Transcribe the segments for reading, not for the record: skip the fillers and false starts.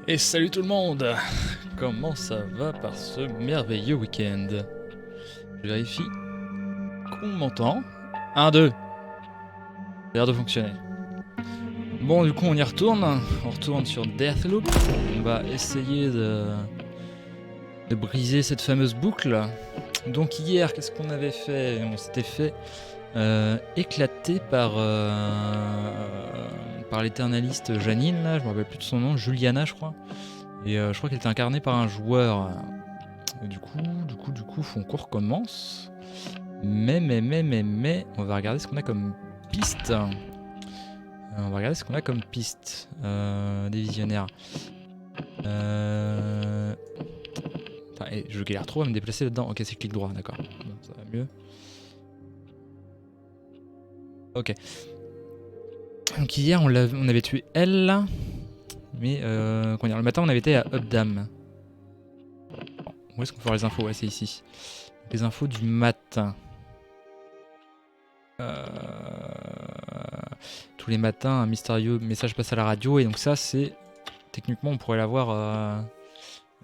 Et salut tout le monde! Comment ça va par ce merveilleux week-end? Je vérifie qu'on m'entend. 1, 2. Ça a l'air de fonctionner. Bon, du coup, on y retourne. On retourne sur Deathloop. On va essayer de briser cette fameuse boucle. Donc hier, qu'est-ce qu'on avait fait? On s'était fait éclater par l'éternaliste Janine, là, je me rappelle plus de son nom, Juliana je crois. Et je crois qu'elle était incarnée par un joueur. Du coup, faut qu'on recommence. Mais, on va regarder ce qu'on a comme piste. On va regarder ce qu'on a comme piste des visionnaires. Enfin, je galère trop à me déplacer là-dedans. Ok, c'est clic droit, d'accord. Bon, ça va mieux. Ok. Donc hier, on avait tué elle. Mais comment dire, le matin, on avait été à Updam. Bon, où est-ce qu'on peut voir les infos? Ouais, c'est ici. Les infos du matin. Tous les matins, un mystérieux message passe à la radio. Et donc ça, c'est... Techniquement, on pourrait l'avoir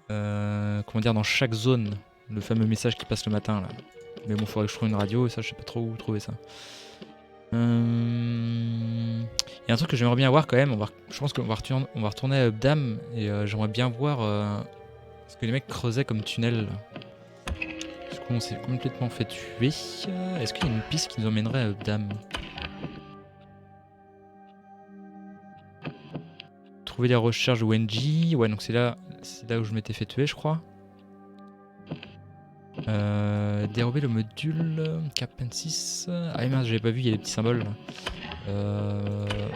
comment dire, dans chaque zone. Le fameux message qui passe le matin, là. Mais bon, faudrait que je trouve une radio. Et ça, je sais pas trop où trouver ça. Il y a un truc que j'aimerais bien voir quand même. Je pense qu'on va retourner à Updam. Et j'aimerais bien voir ce que les mecs creusaient comme tunnel. Du coup, on s'est complètement fait tuer. Est-ce qu'il y a une piste qui nous emmènerait à Updam? Trouver les recherches de Wenji. Ouais, donc c'est là où je m'étais fait tuer, je crois. Dérober le module Capensis. Ah mince, j'avais pas vu, il y a les petits symboles.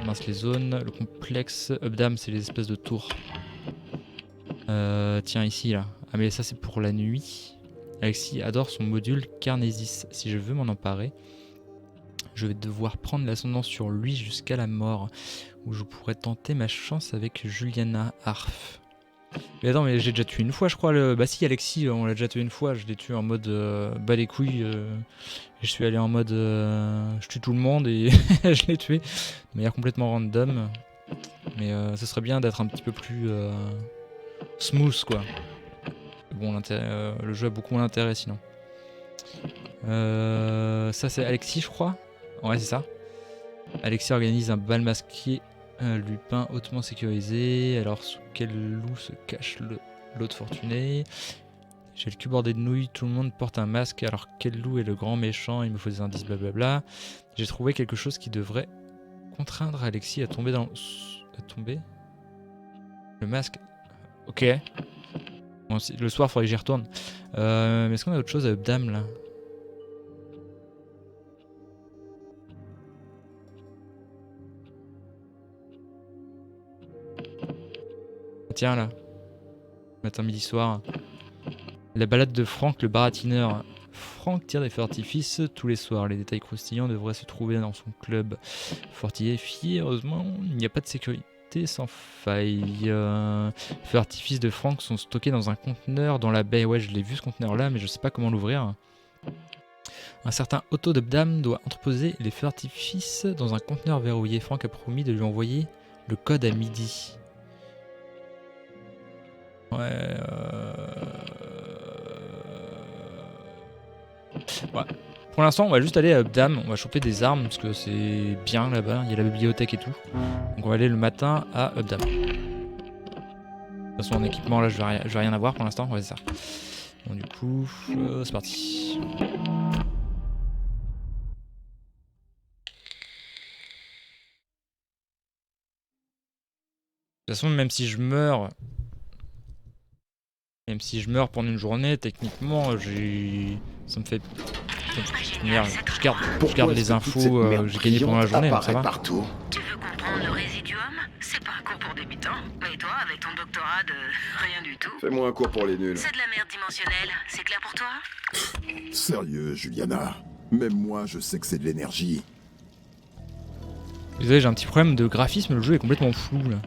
Mince, les zones. Le complexe Updam, c'est les espèces de tours. Tiens, ici, là. Ah, mais ça, c'est pour la nuit. Alexis adore son module Carnesis. Si je veux m'en emparer, je vais devoir prendre l'ascendant sur lui jusqu'à la mort, où je pourrais tenter ma chance avec Juliana Arf. Mais attends, mais j'ai déjà tué une fois, je crois. Bah si, Alexis, on l'a déjà tué une fois. Je l'ai tué en mode bas les couilles. Et je suis allé en mode je tue tout le monde et je l'ai tué de manière complètement random. Mais ce serait bien d'être un petit peu plus smooth, quoi. Bon, le jeu a beaucoup moins d'intérêt sinon. Ça, c'est Alexis, je crois. Ouais, c'est ça. Alexis organise un bal masqué. Lupin hautement sécurisé. Alors, sous quel loup se cache l'autre fortuné? J'ai le cul bordé de nouilles, tout le monde porte un masque, alors quel loup est le grand méchant? Il me faut des indices, blablabla. J'ai trouvé quelque chose qui devrait contraindre Alexis à tomber dans... À tomber? Le masque? Ok. Bon, le soir, il faudrait que j'y retourne. Mais est-ce qu'on a autre chose à Updam, là? Tiens, là. Matin, midi, soir. La balade de Franck, le baratineur. Franck tire des feux d'artifice tous les soirs. Les détails croustillants devraient se trouver dans son club fortifié. Heureusement, il n'y a pas de sécurité sans faille. Les feux d'artifice de Franck sont stockés dans un conteneur dans la baie. Ouais, je l'ai vu ce conteneur là, mais je sais pas comment l'ouvrir. Un certain Otto de Bdam doit entreposer les feux d'artifice dans un conteneur verrouillé. Franck a promis de lui envoyer le code à midi. Ouais. Ouais. Pour l'instant, on va juste aller à Updam, on va choper des armes parce que c'est bien là-bas, il y a la bibliothèque et tout. Donc on va aller le matin à Updam. De toute façon, en équipement, là, je vais rien avoir pour l'instant, ouais, c'est ça. Bon, du coup, c'est parti. De toute façon, même si je meurs pendant une journée, techniquement, ça me fait... Merde, je garde les infos que j'ai gagnées pendant la journée, donc ça va. Partout. Tu veux comprendre le résiduum? C'est pas un cours pour débutants. Et toi, avec ton doctorat de rien du tout? Fais-moi un cours pour les nuls. C'est de la merde dimensionnelle, c'est clair pour toi? Sérieux, Juliana. Même moi, je sais que c'est de l'énergie. Désolé, j'ai un petit problème de graphisme, le jeu est complètement flou là.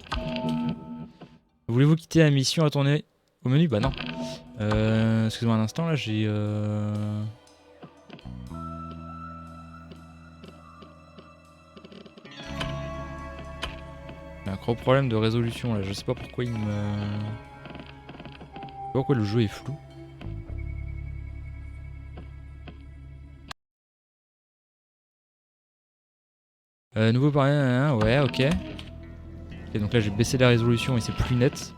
Voulez-vous quitter la mission, retourner au menu? Bah non. Excusez-moi un instant, là j'ai... J'ai un gros problème de résolution là, je sais pas pourquoi il me... Je sais pas pourquoi le jeu est flou. Nouveau pareil, ouais, ok. Ok, donc là j'ai baissé la résolution et c'est plus net.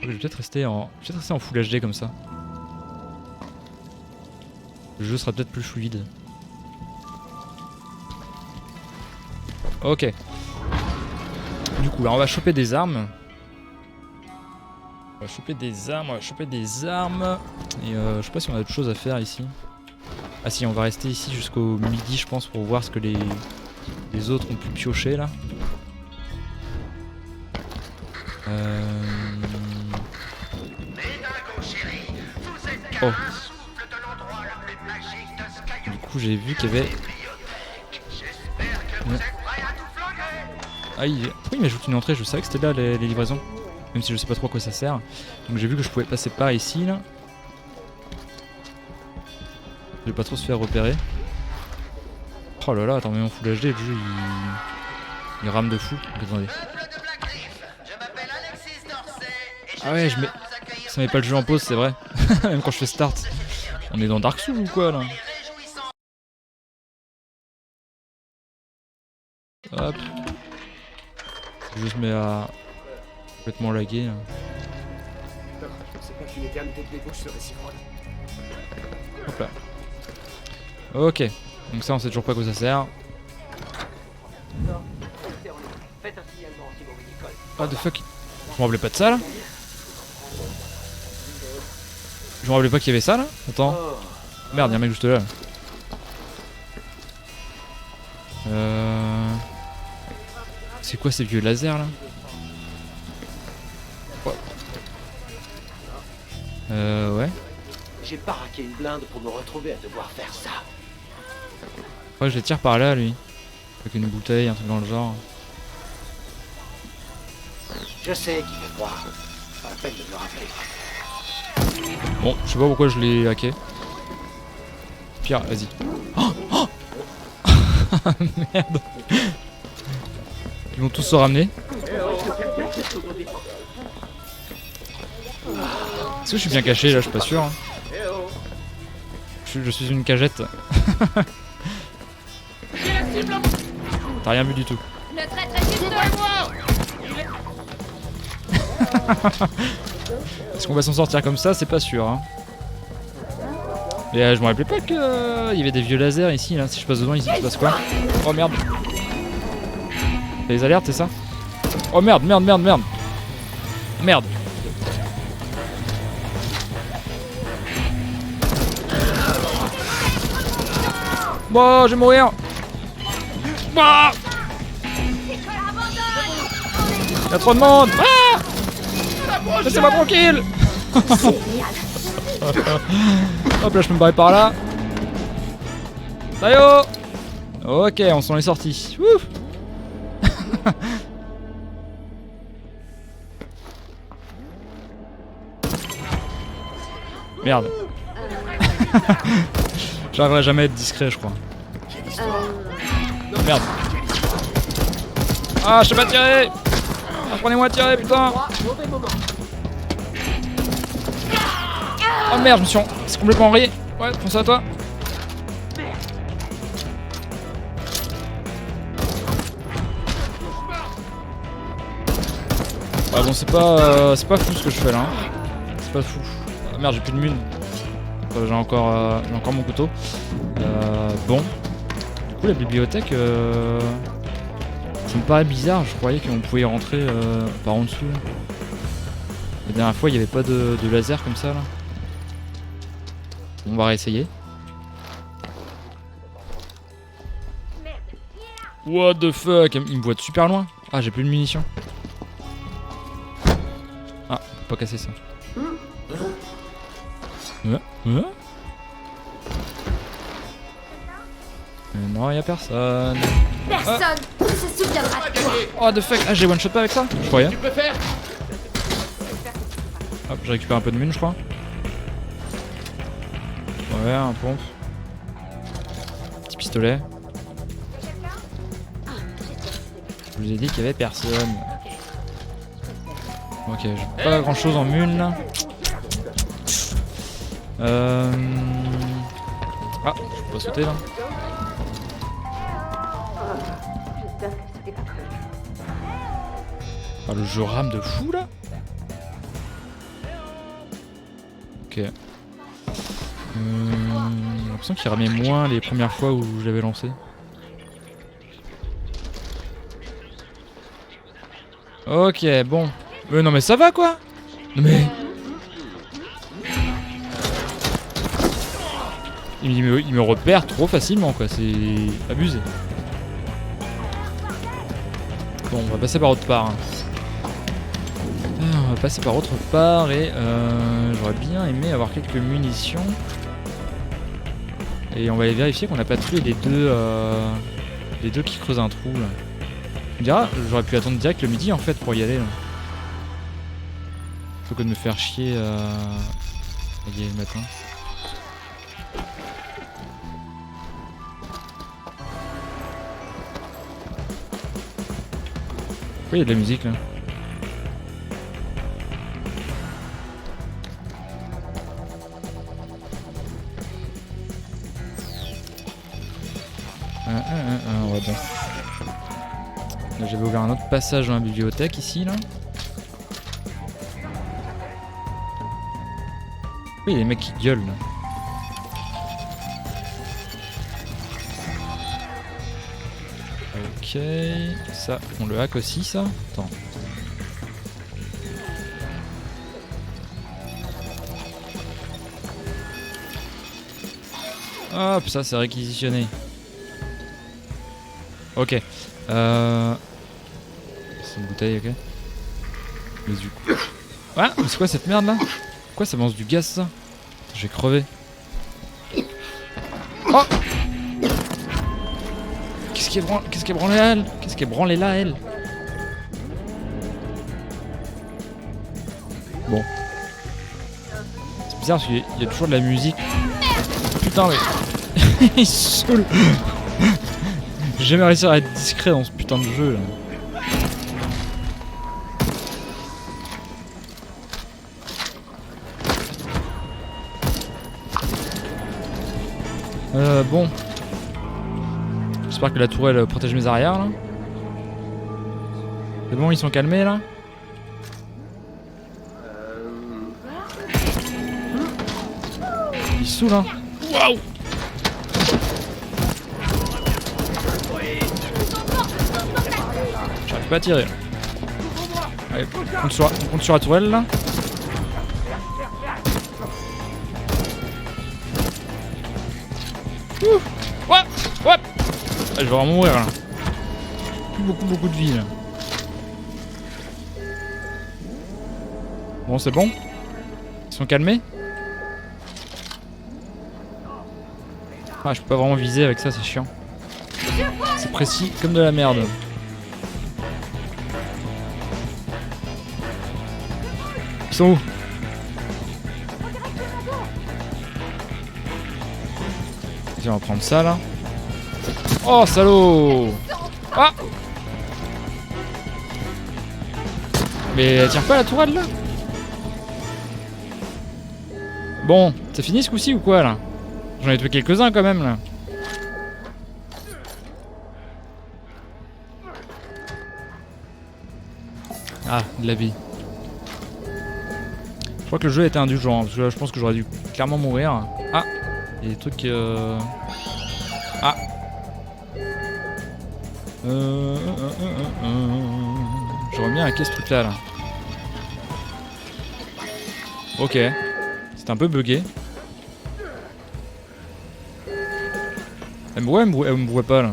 Je vais peut-être rester en Full HD comme ça. Le jeu sera peut-être plus fluide. Ok. Du coup là on va choper des armes. On va choper des armes. Et je sais pas si on a d'autres choses à faire ici. Ah si, on va rester ici jusqu'au midi je pense pour voir ce que les autres ont pu piocher là. Oh. Du coup j'ai vu qu'il y avait... Ah pourquoi il m'ajoute une entrée? Je savais que c'était là les livraisons. Même si je sais pas trop à quoi ça sert. Donc j'ai vu que je pouvais passer par ici là. Je vais pas trop se faire repérer. Oh là là, attends, mais en Full HD, le jeu il rame de fou. Donc, attendez. Ah ouais, ça met pas le jeu en pause, c'est vrai. Même quand je fais start. On est dans Dark Souls ou quoi là? Hop. Le jeu se met à complètement laguer. Hop là. Ok. Donc ça on sait toujours pas à quoi ça sert. What the fuck? Je me rappelais pas de ça là? Je me rappelais pas qu'il y avait ça là? Attends. Merde, y'a un mec juste là. C'est quoi ces vieux lasers là? Ouais. J'ai baraqué une blinde pour me retrouver à devoir faire ça. Ouais, je les tire par là lui. Avec une bouteille, un truc dans le genre. Je sais qu'il fait froid. Pas la peine de me le rappeler. Bon, je sais pas pourquoi je l'ai hacké. Pire, vas-y. Oh, oh merde. Ils vont tous se ramener. Est-ce que je suis bien caché là? Je suis pas sûr. Hein. Je suis une cagette. T'as rien vu du tout. Est-ce qu'on va s'en sortir comme ça? C'est pas sûr. Hein. Et je me rappelais pas qu'il y avait des vieux lasers ici. Là. Si je passe devant, ici, il se passe quoi? Oh merde. T'as les alertes, c'est ça? Oh merde, merde. Merde. Bon, je vais mourir. Bah, y'a trop de monde. Ah, laissez-moi tranquille. Hop là, je peux me barrer par là. Sayo. Ok, on s'en est sorti. Ouf. Merde. J'arriverai jamais à être discret, je crois. Merde. Ah, je sais pas tirer. Apprenez-moi à tirer, putain. Oh merde, je me suis c'est complètement enrayé. Ouais, pense à toi. Ah bon, c'est pas fou ce que je fais là. Hein. C'est pas fou. Ah, merde, j'ai plus de mun. J'ai encore mon couteau. Bon. Du coup, la bibliothèque, ça me paraît bizarre. Je croyais qu'on pouvait y rentrer par en dessous. La dernière fois, il n'y avait pas de laser comme ça là. On va réessayer. What the fuck? Il me voit de super loin. Ah, j'ai plus de munitions. Ah, faut pas casser ça. Non, y'a personne. Personne ne se souviendra de toi. Oh, the fuck. Ah, j'ai one shot pas avec ça? Je croyais. Tu peux faire. Hop, j'ai récupéré un peu de mine, je crois. Ouais, un pompe. Petit pistolet. Je vous ai dit qu'il y avait personne. Ok, j'ai pas grand chose en mule là. Ah, je peux pas sauter là. Ah, le jeu rame de fou là. Ok. J'ai l'impression qu'il ramait moins les premières fois où je l'avais lancé. Ok, bon. Non mais ça va quoi. Non mais... Il me repère trop facilement quoi, c'est abusé. Bon, on va passer par autre part. Hein. On va passer par autre part et j'aurais bien aimé avoir quelques munitions. Et on va aller vérifier qu'on n'a pas tué les deux qui creusent un trou là. Tu me diras, j'aurais pu attendre direct le midi en fait pour y aller là. Plutôt que de me faire chier à y aller le matin. Pourquoi il y a de la musique là? Ouais, bon. Là, j'avais ouvert un autre passage dans la bibliothèque ici là. Oui, il y a des mecs qui gueulent là. Ok, ça, on le hack aussi ça. Attends. Hop, ça c'est réquisitionné. Ok. C'est une bouteille, ok. Mais du coup... Ah, mais c'est quoi cette merde là? Pourquoi ça lance du gaz ça? J'ai crevé. Oh! Qu'est-ce qui est branlé là, elle? Qu'est-ce qui est branlé là, elle? Bon. C'est bizarre parce qu'il y a toujours de la musique. Putain mais... Il saoule. J'ai jamais réussi à être discret dans ce putain de jeu là. Bon. J'espère que la tourelle protège mes arrières là. C'est bon, ils sont calmés là. Ils saoulent hein. Waouh! J'arrive pas à tirer. Allez, on compte sur la tourelle là. Ouais, ouais. Ah, je vais vraiment mourir là. Plus beaucoup de vie là. Bon, c'est bon. Ils sont calmés. Ah, je peux pas vraiment viser avec ça, c'est chiant. C'est précis comme de la merde. Ils sont où? On va prendre ça là. Oh salaud! Ah! Mais elle tire pas la tourelle là? Bon, c'est fini ce coup-ci ou quoi là? J'en ai tué quelques-uns quand même là. Ah, de la vie. Je crois que le jeu était indulgent, parce que là je pense que j'aurais dû clairement mourir. Ah! Il y a des trucs Ah! J'aurais bien hacké ce truc là. Ok. C'était un peu bugué. Elle me voit pas là.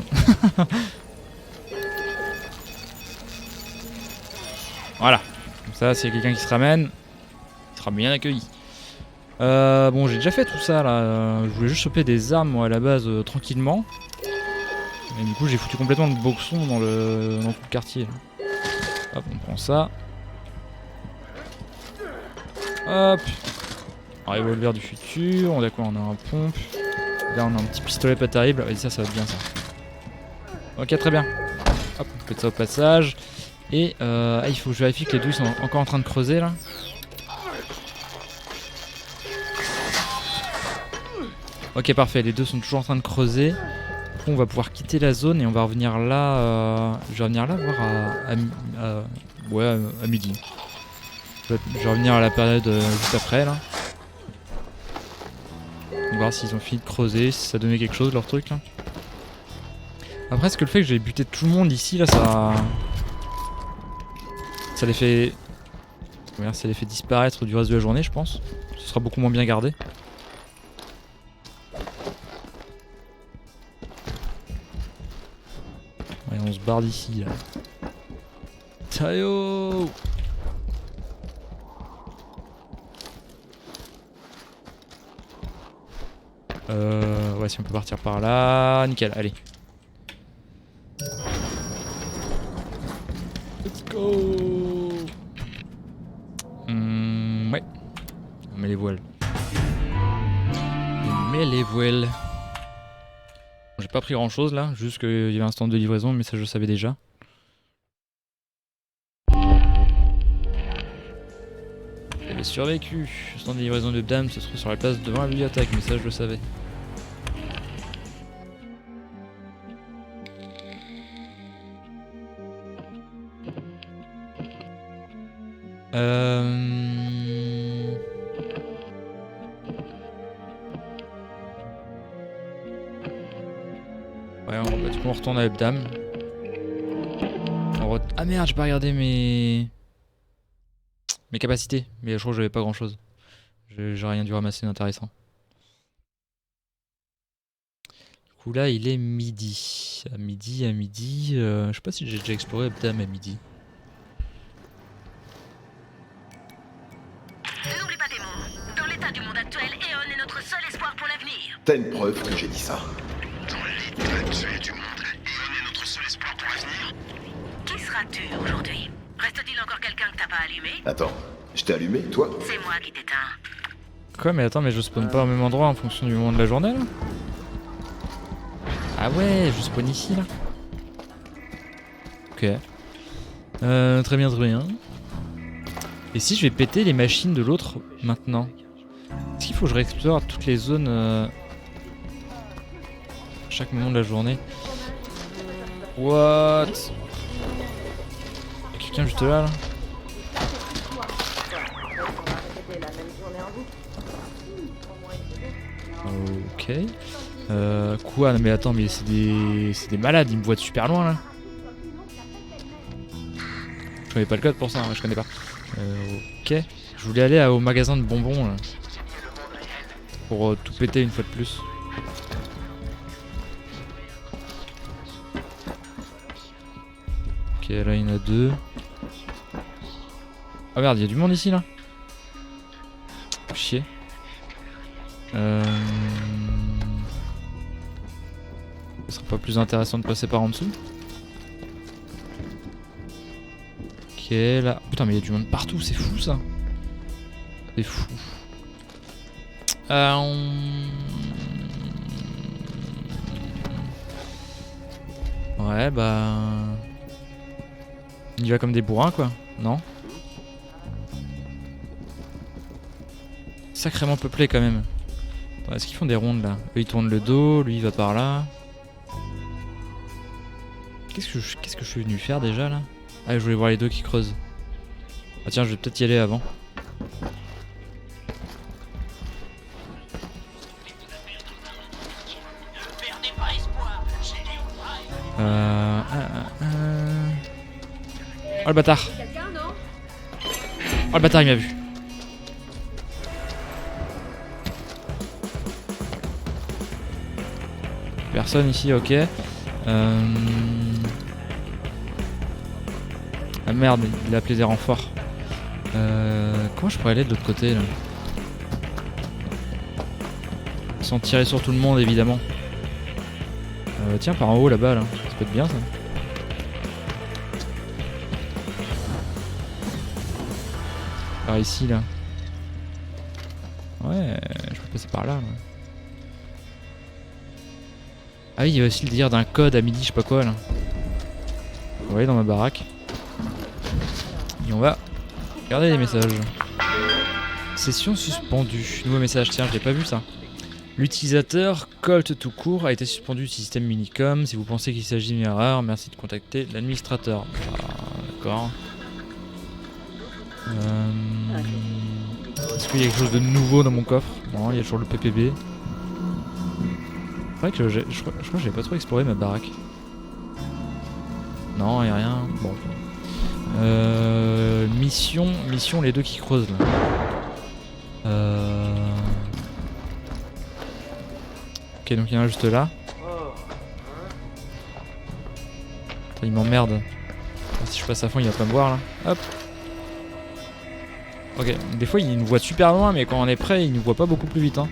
Voilà. Comme ça, s'il y a quelqu'un qui se ramène, il sera bien accueilli. Bon, j'ai déjà fait tout ça là. Je voulais juste choper des armes moi à la base tranquillement. Et du coup, j'ai foutu complètement le boxon dans tout le quartier. Là. Hop, on prend ça. Hop. Un revolver du futur. On a quoi? On a un pompe. Là, on a un petit pistolet pas terrible. Et ça va être bien ça. Ok, très bien. Hop, on pète ça au passage. Et il faut que je vérifie que les deux sont encore en train de creuser là. Ok, parfait, les deux sont toujours en train de creuser. Du coup, on va pouvoir quitter la zone et on va revenir là. Je vais revenir là voir à midi. Je vais revenir à la période juste après là. On va voir s'ils ont fini de creuser, si ça donnait quelque chose leur truc là. Après, est-ce que le fait que j'ai buté tout le monde ici là, ça les fait. Ça les fait disparaître du reste de la journée, je pense. Ce sera beaucoup moins bien gardé. Ouais, on se barre d'ici là. Tayo! Ouais, si on peut partir par là, nickel, allez. Let's go! Ouais. On met les voiles. On met les voiles. J'ai pas pris grand chose là, juste qu'il y avait un stand de livraison, mais ça je le savais déjà. J'avais survécu. Le stand de livraison de Dame se trouve sur la place devant la bibliothèque, mais ça je le savais. Ouais, du coup on retourne à Ebdam. Ah merde, j'ai pas regardé mes capacités, mais je crois que j'avais pas grand chose. J'ai rien dû ramasser d'intéressant. Du coup là il est midi. À midi, je sais pas si j'ai déjà exploré Ebdam à midi. N'oublie pas des mots. Dans l'état du monde actuel, Eon est notre seul espoir pour l'avenir. T'as une preuve que j'ai dit ça? Dans l'état actuel du monde, Eon est notre seul espoir pour l'avenir. Qui seras-tu aujourd'hui? Reste-t-il encore quelqu'un que t'as pas allumé? Attends, je t'ai allumé, toi? C'est moi qui t'éteins. Quoi, mais attends, mais je spawn pas au même endroit en fonction du moment de la journée là? Ah ouais, je spawn ici là. Ok. Très bien, très bien. Et si je vais péter les machines de l'autre maintenant? Est-ce qu'il faut que je réexplore toutes les zones à chaque moment de la journée? What? Y'a quelqu'un juste là, là? Ok. Quoi? Mais attends, mais c'est des malades, ils me voient de super loin là. Je connais pas le code pour ça, hein, je connais pas. Ok. Je voulais aller au magasin de bonbons là. Pour tout péter une fois de plus. Ok, là il y en a deux. Ah merde, il y a du monde ici là. Chier. Ce serait pas plus intéressant de passer par en dessous? Ok, là. Putain, mais il y a du monde partout, c'est fou ça. C'est fou. Ouais, bah. Il y va comme des bourrins quoi, non? Sacrément peuplé quand même. Est-ce qu'ils font des rondes là? Eux ils tournent le dos, lui il va par là. Qu'est-ce que je suis venu faire déjà là? Ah, je voulais voir les deux qui creusent. Ah tiens, je vais peut-être y aller avant. Oh le bâtard! Oh le bâtard il m'a vu! Personne ici, ok. Ah merde, il a appelé des renforts. Comment je pourrais aller de l'autre côté là? Sans tirer sur tout le monde évidemment. Tiens, par en haut là-bas là, ça peut être bien ça. Par ici là. Ouais, je peux passer par là. Ah oui, il y a aussi le délire d'un code à midi, je sais pas quoi là. On va aller dans ma baraque. Et on va regarder les messages. Session suspendue. Nouveau message, tiens, je l'ai pas vu ça. L'utilisateur Colt tout court a été suspendu du système Minicom. Si vous pensez qu'il s'agit d'une erreur, merci de contacter l'administrateur. Ah, d'accord. Est-ce qu'il y a quelque chose de nouveau dans mon coffre? Non, il y a toujours le PPB. C'est vrai que je crois que j'avais pas trop exploré ma baraque. Non, il n'y a rien. Bon. Mission, les deux qui creusent là. Ok, donc il y en a juste là. Attends, il m'emmerde. Si je passe à fond, il va pas me voir là. Hop. Ok, des fois il nous voit super loin, mais quand on est prêt, il nous voit pas beaucoup plus vite. Hein.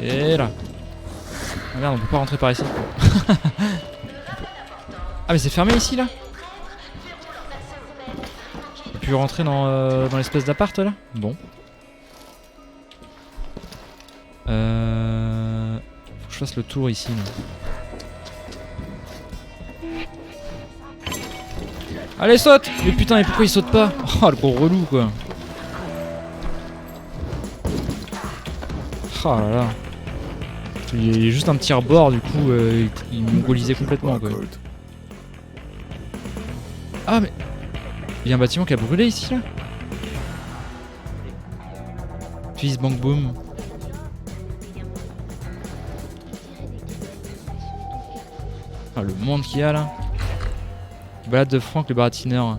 Et là. Ah merde, on peut pas rentrer par ici. Ah mais c'est fermé ici là? On peut plus rentrer dans l'espèce d'appart là? Bon. Faut que je fasse le tour ici là. Allez saute! Mais putain, mais pourquoi il saute pas? Oh le gros relou quoi. Oh là là. Il est juste un petit rebord du coup, il mongolisait complètement quoi. Ah mais... Il y a un bâtiment qui a brûlé ici là? Fils bang boom. Ah le monde qu'il y a là. Balade de Franck le baratineur.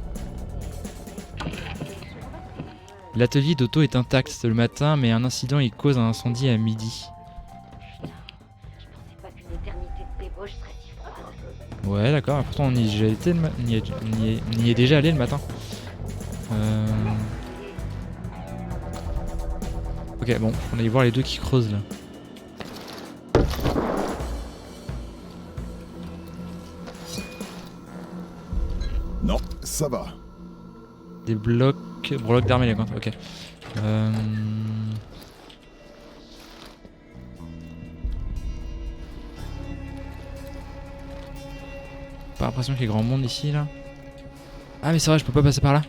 L'atelier d'Otto est intact le matin, mais un incident il cause un incendie à midi. Ouais d'accord, pourtant on y est déjà été on y est déjà allé le matin. Ok bon, on va aller voir les deux qui creusent là. Non, ça va. Des blocs d'armes élégantes, ok. Pas l'impression qu'il y ait grand monde ici là. Ah mais c'est vrai, je peux pas passer par là.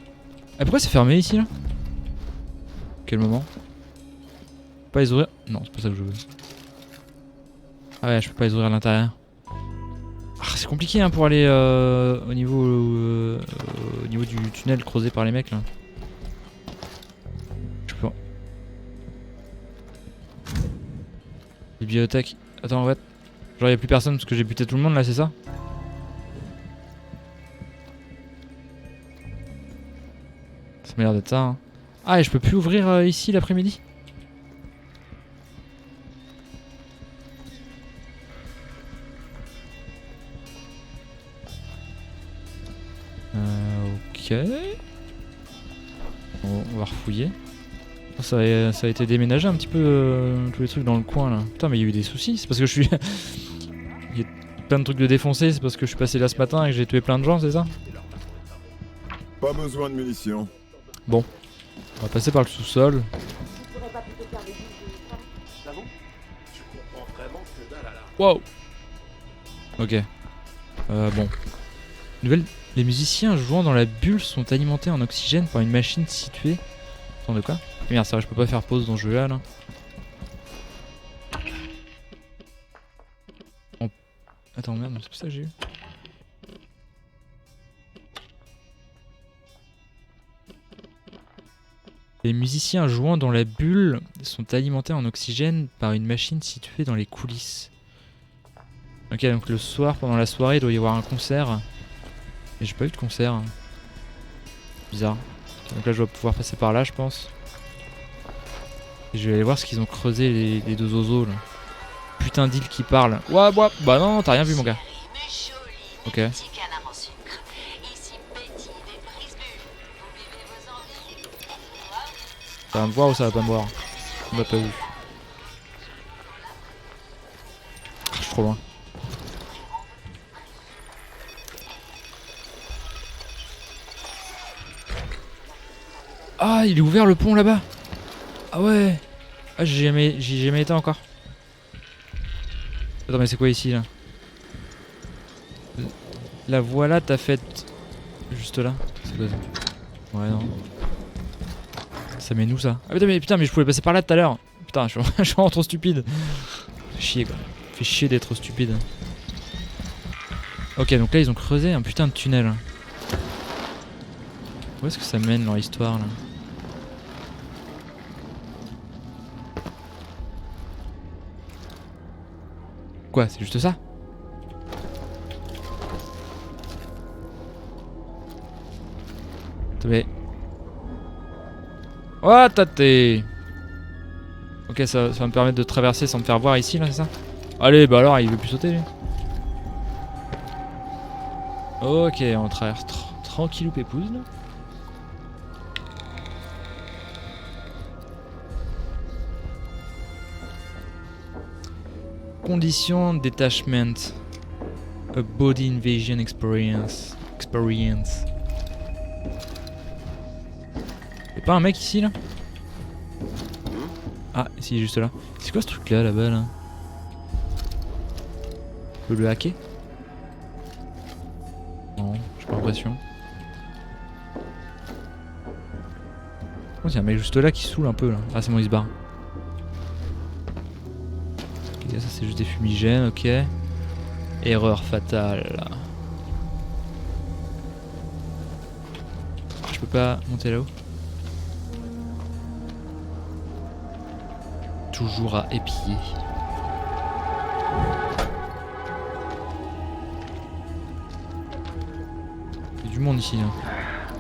Ah pourquoi c'est fermé ici là? Quel moment? Pas les ouvrir? Non, c'est pas ça que je veux. Ah ouais, je peux pas les ouvrir à l'intérieur. Ah, c'est compliqué hein, pour aller au niveau du tunnel creusé par les mecs là. Je peux pas. Bibliothèque. Attends en fait. Genre y'a plus personne parce que j'ai buté tout le monde là, c'est ça? Ça m'a l'air d'être ça hein. Ah et je peux plus ouvrir ici l'après-midi? Ok. Bon, on va refouiller. Ça a été déménagé un petit peu tous les trucs dans le coin là. Putain mais il y a eu des soucis, c'est parce que je suis... Il y a plein de trucs de défoncés, c'est parce que je suis passé là ce matin et que j'ai tué plein de gens, c'est ça? Pas besoin de munitions. Bon, on va passer par le sous-sol. Wow. Ok. Bon. Nouvelle... Les musiciens jouant dans la bulle sont alimentés en oxygène par une machine située... Attends de quoi? Et merde, c'est vrai, je peux pas faire pause dans ce jeu là. Attends merde, c'est pour ça que j'ai eu. Les musiciens jouant dans la bulle sont alimentés en oxygène par une machine située dans les coulisses. Ok, donc le soir, pendant la soirée, il doit y avoir un concert. Et j'ai pas eu de concert. Bizarre. Okay, donc là, je dois pouvoir passer par là, je pense. Et je vais aller voir ce qu'ils ont creusé, les deux oiseaux là. Putain d'île qui parle. Ouah, ouah. Bah non, t'as rien vu, mon gars. Ok. Ça va me voir ou ça va pas me voir? On m'a pas vu. Ah, je suis trop loin. Ah, il est ouvert le pont là-bas. Ah ouais. Ah, j'y ai jamais été encore. Attends, mais c'est quoi ici là? La voilà, t'as fait juste là. C'est quoi ça? Ouais, non. Ça met nous ça? Ah putain, mais je pouvais passer par là tout à l'heure. Putain, je suis vraiment trop stupide. Fait chier quoi. Fait chier d'être stupide. Ok, donc là ils ont creusé un putain de tunnel. Où est-ce que ça mène leur histoire là? Quoi, c'est juste ça? Mais... Oh, t'es... Ok, ça va me permettre de traverser sans me faire voir ici, là, c'est ça? Allez, bah alors, il veut plus sauter, lui. Ok, on traverse tranquillou pépouze, là. Condition détachement. A body invasion experience. Y'a pas un mec ici là? Ah, si, juste là. C'est quoi ce truc là-bas là? Je peux le hacker? Non, j'ai pas l'impression. Oh, il y a un mec juste là qui saoule un peu là. Ah, c'est bon, il se barre. Ok, ça c'est juste des fumigènes, ok. Erreur fatale. Je peux pas monter là-haut? Toujours à épier. Il y a du monde ici. Hein.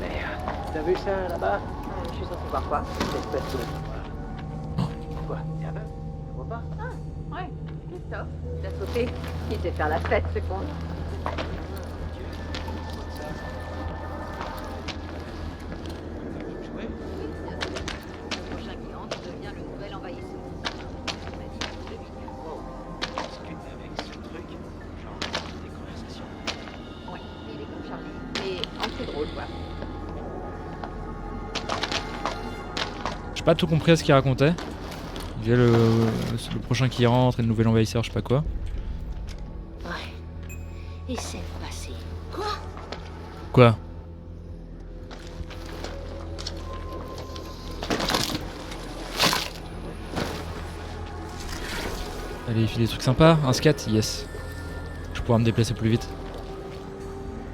Merde. T'as vu ça là-bas? Je suis censé voir quoi? L'espèce de... Quoi? T'es aveugle? Tu vois pas? Ah, ouais, Christophe, il a sauté. Il était faire la fête, ce con. Le prochain qui entre devient le nouvel envahisseur. Discuter avec ce truc, genre des conversations. Ouais, il est comme Charlie. Mais en plus drôle, quoi. J'ai pas tout compris à ce qu'il racontait. Il y a le prochain qui rentre et le nouvel envahisseur, je sais pas quoi. Ouais. Et c'est passé. Quoi? Quoi? Allez, il fait des trucs sympas. Un scat, yes. Je pourrais me déplacer plus vite.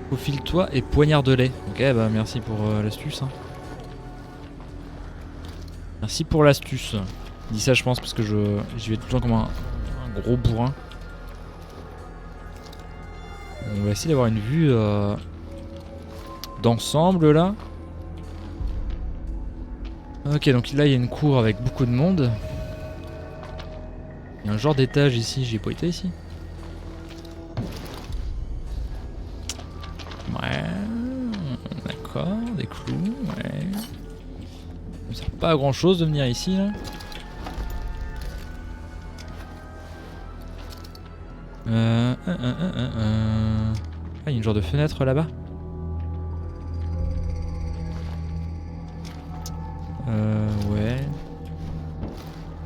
Faufile-toi et poignarde-les. Ok, bah merci pour l'astuce. Hein. Merci pour l'astuce. Je dis ça, je pense, parce que j'y vais tout le temps comme un gros bourrin. On va essayer d'avoir une vue d'ensemble là. Ok, donc là il y a une cour avec beaucoup de monde. Il y a un genre d'étage ici, j'ai pas été ici. Ouais, d'accord, des clous, ouais. Ça sert pas à grand chose de venir ici là. Ah, il y a une genre de fenêtre là-bas. Ouais.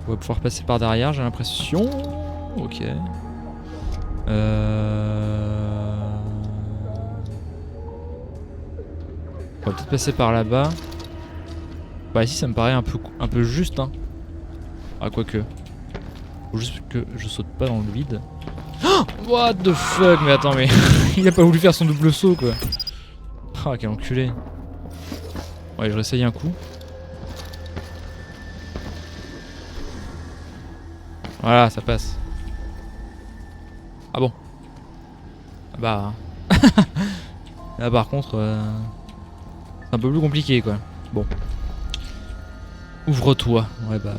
On va pouvoir passer par derrière, j'ai l'impression. Ok. On va peut-être passer par là-bas. Bah ici ça me paraît un peu juste hein. Ah quoique. Faut juste que je saute pas dans le vide. Oh, what the fuck, mais attends mais il a pas voulu faire son double saut quoi. Ah quel enculé. Ouais je réessaye un coup. Voilà ça passe. Ah bon. Bah. Là par contre c'est un peu plus compliqué quoi. Bon. Ouvre-toi. Ouais bah.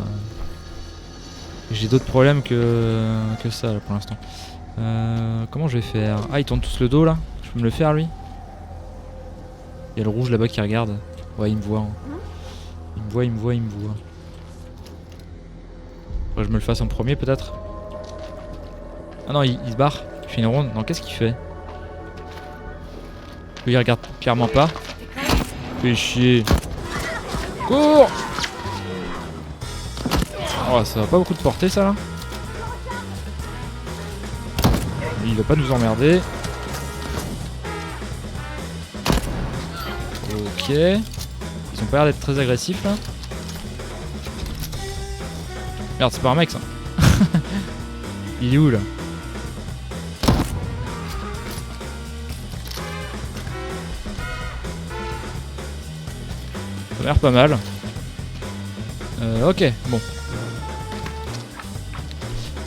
J'ai d'autres problèmes que ça là pour l'instant. Comment je vais faire? Ah ils tournent tous le dos là. Je peux me le faire lui? Il y a le rouge là-bas qui regarde. Ouais il me voit. Hein. Il me voit. Faudrait que je me le fasse en premier peut-être. Ah non il se barre. Il fait une ronde. Non qu'est-ce qu'il fait? Lui il regarde clairement pas. Fais chier. Cours! Oh ça va pas beaucoup de portée ça là. Il va pas nous emmerder. Ok. Ils ont pas l'air d'être très agressifs là. Merde, c'est pas un mec ça. Il est où là? Ça a l'air pas mal. Ok, bon.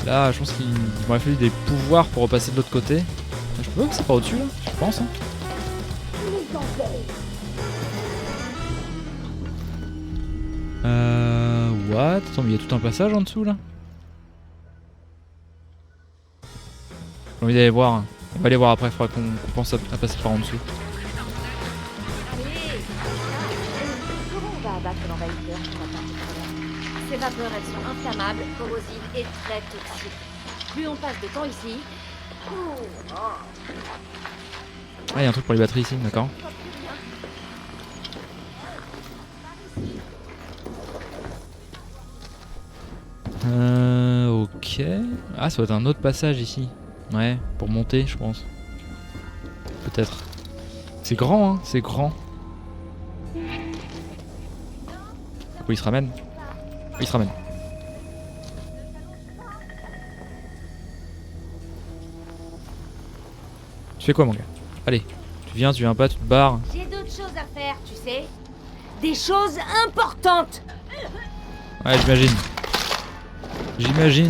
Là, je pense qu'il m'aurait fallu des pouvoirs pour repasser de l'autre côté. Je peux pas passer par au-dessus là, je pense. Hein. What? Attends, mais il y a tout un passage en dessous là? J'ai envie d'aller voir. Hein. On va aller voir après, il faudra qu'on pense à passer par en dessous. Allez. Comment on va abattre l'envahisseur qui va partir par là? Ces vapeurs, elles sont inflammables, corrosives et très toxiques. Plus on passe de temps ici... Ah, il y a un truc pour les batteries ici, d'accord. Ok. Ah, ça doit être un autre passage ici. Ouais, pour monter, je pense. Peut-être. C'est grand, hein, c'est grand. Oui, il se ramène. Il se ramène. Tu fais quoi, mon gars? Allez, tu viens pas, tu te barres. J'ai d'autres choses à faire, tu sais. Des choses importantes. Ouais, j'imagine.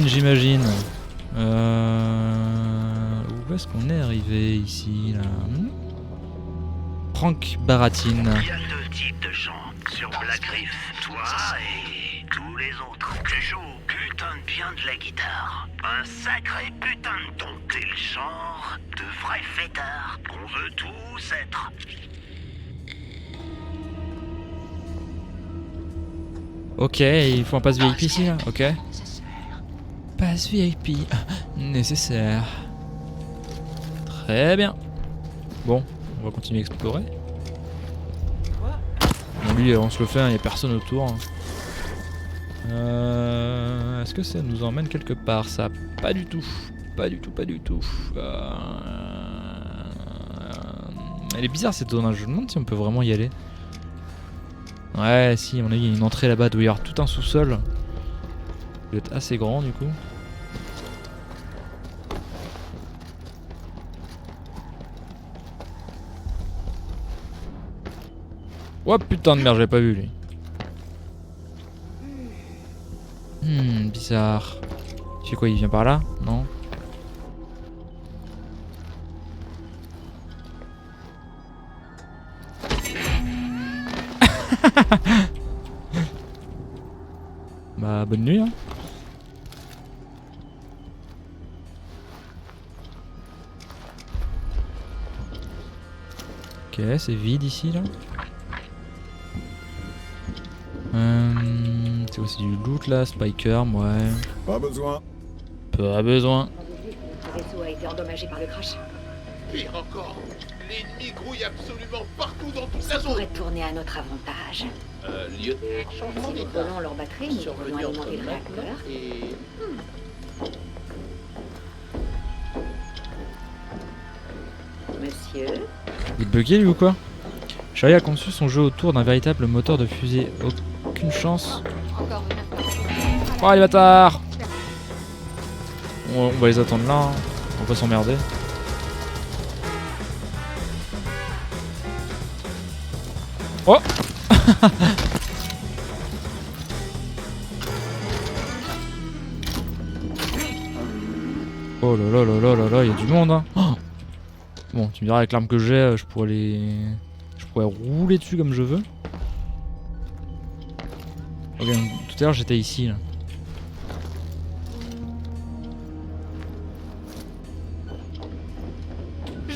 J'imagine. Où est-ce qu'on est arrivé ici, là? Frank Baratine. Il y a deux types de gens sur Black Reef. Toi et tous les autres. Tu joues putain de bien de la guitare. Un sacré putain de don. T'es le genre de vrai fêtard qu'on veut tous être. Ok, il faut un passe VIP ici, là. Ok. Passe VIP nécessaire. Très bien. Bon, on va continuer à explorer. Bon, lui, on se le fait, il n'y a personne autour. Est-ce que ça nous emmène quelque part, ça? Pas du tout. Pas du tout. Elle est bizarre cette zone, hein. Je me demande si on peut vraiment y aller. Ouais, si, on a eu une entrée là-bas, il doit y avoir tout un sous-sol. Il doit être assez grand du coup. Oh putain de merde, j'avais pas vu lui. Bizarre. Tu fais quoi, il vient par là? Non. Bah bonne nuit hein. Ok, c'est vide ici là. C'est aussi du loot là, Spiker, ouais. Pas besoin. Pas besoin. Le vaisseau a été endommagé par le crash. Pire encore, l'ennemi grouille absolument partout dans toute Ça la zone. pourrait tourner à notre avantage. Lieutenant, changement Si nous d'état. volons leur batterie, nous pourrions Survenu entre alimenter le maintenant réacteur. et... Monsieur, Il est bugué lui ou quoi? Charlie a conçu son jeu autour d'un véritable moteur de fusée. Aucune chance. Oh les bâtards! On va les attendre là, hein. On va pas s'emmerder. Oh! Oh là là là là là là, il y a du monde hein. Oh, bon, tu me diras avec l'arme que j'ai, je pourrais rouler dessus comme je veux. Ok, donc, tout à l'heure j'étais ici là.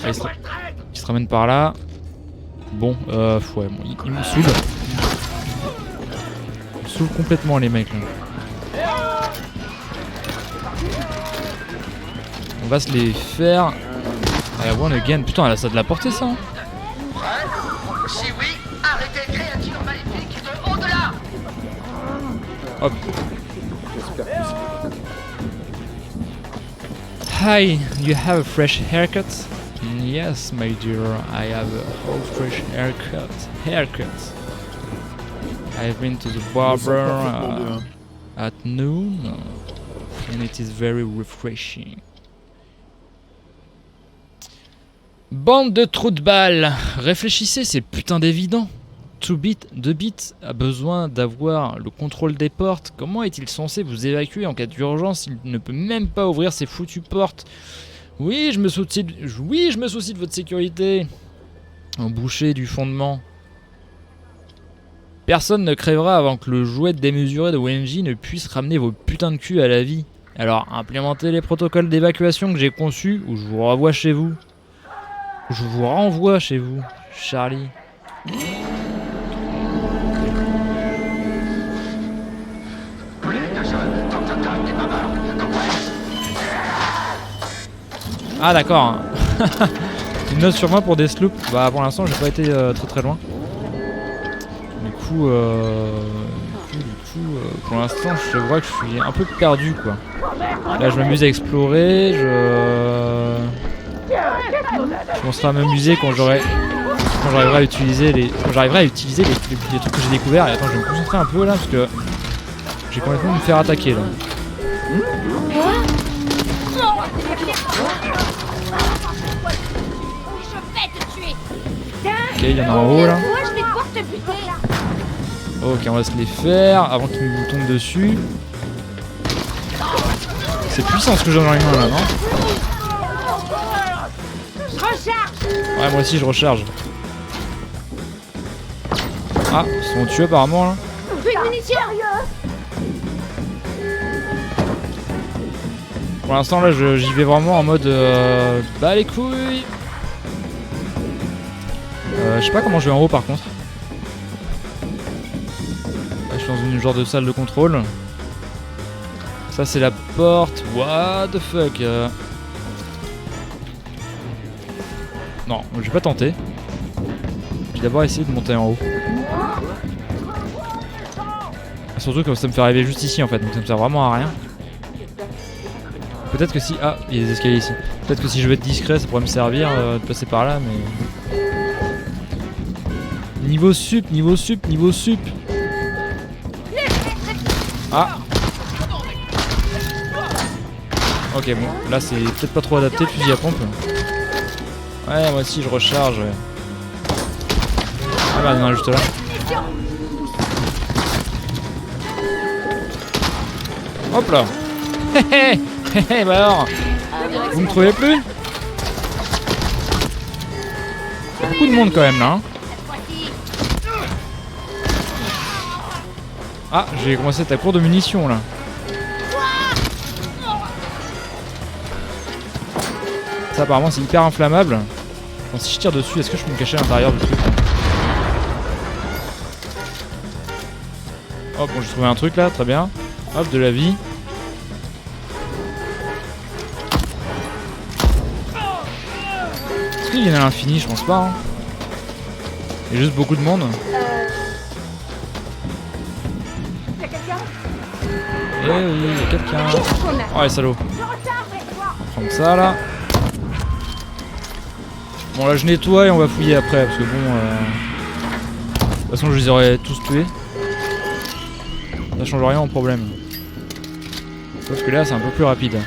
Ah, il se ramène par là. Bon, ouais, bon, il me saoule. Il me saoule complètement les mecs là. On va se les faire. I won again. Putain, elle a ça de la portée ça. Hein. Si oui, arrêtez de créatures maléfiques de au-delà. Hop. Hi, you have a fresh haircut? Yes, my dear, I have a whole fresh haircut. I've been to the barber at noon, and it is very refreshing. Bande de trous de balles, réfléchissez, c'est putain d'évident. 2-bit a besoin d'avoir le contrôle des portes. Comment est-il censé vous évacuer en cas d'urgence? Il ne peut même pas ouvrir ses foutues portes. Oui, je me soucie de votre sécurité. Embouché du fondement. Personne ne crèvera avant que le jouet démesuré de Wenji ne puisse ramener vos putains de cul à la vie. Alors, implémentez les protocoles d'évacuation que j'ai conçus ou je vous renvoie chez vous. Charlie. Ah d'accord. Une note sur moi pour des sloops. Bah pour l'instant j'ai pas été très loin. Du coup, pour l'instant je vois que je suis un peu perdu quoi. Là je m'amuse à explorer, je commencerai à m'amuser quand j'arriverai à utiliser les trucs que j'ai découverts. Et attends, je vais me concentrer un peu là parce que j'ai complètement me faire attaquer là. Ok, il y en a en haut là. Ok, on va se les faire avant qu'ils nous tombent dessus. C'est puissant ce que j'ai dans les mains là, non? Ouais, moi aussi je recharge. Ah, ils sont tués apparemment là. Pour l'instant là j'y vais vraiment en mode bah les couilles. Je sais pas comment je vais en haut par contre. Là, je suis dans une genre de salle de contrôle. Ça c'est la porte. What the fuck Non, je vais pas tenter. Je vais d'abord essayer de monter en haut. Surtout que ça me fait arriver juste ici en fait, donc ça me sert vraiment à rien. Peut-être que si... Ah, il y a des escaliers ici. Peut-être que si je veux être discret, ça pourrait me servir de passer par là, mais... Niveau sup. Ah. Ok, bon, là c'est peut-être pas trop adapté le fusil à pompe. Ouais, moi aussi je recharge. Ouais. Ah merde, il y en a un juste là. Hop là. Hé bah alors. Vous me trouvez plus? Il y a beaucoup de monde quand même là. Hein. Ah, j'ai commencé à être à court de munitions là. Ça apparemment c'est hyper inflammable. Donc, si je tire dessus, est-ce que je peux me cacher à l'intérieur du truc? Hop, bon j'ai trouvé un truc là, très bien. Hop, de la vie. Est-ce qu'il y en a à l'infini? Je pense pas. Hein. Il y a juste beaucoup de monde. Eh oui, il y a quelqu'un. Oh les salauds. Prendre ça là. Bon là je nettoie et on va fouiller après parce que bon de toute façon je les aurais tous tués. Ça change rien au problème. Sauf que là c'est un peu plus rapide.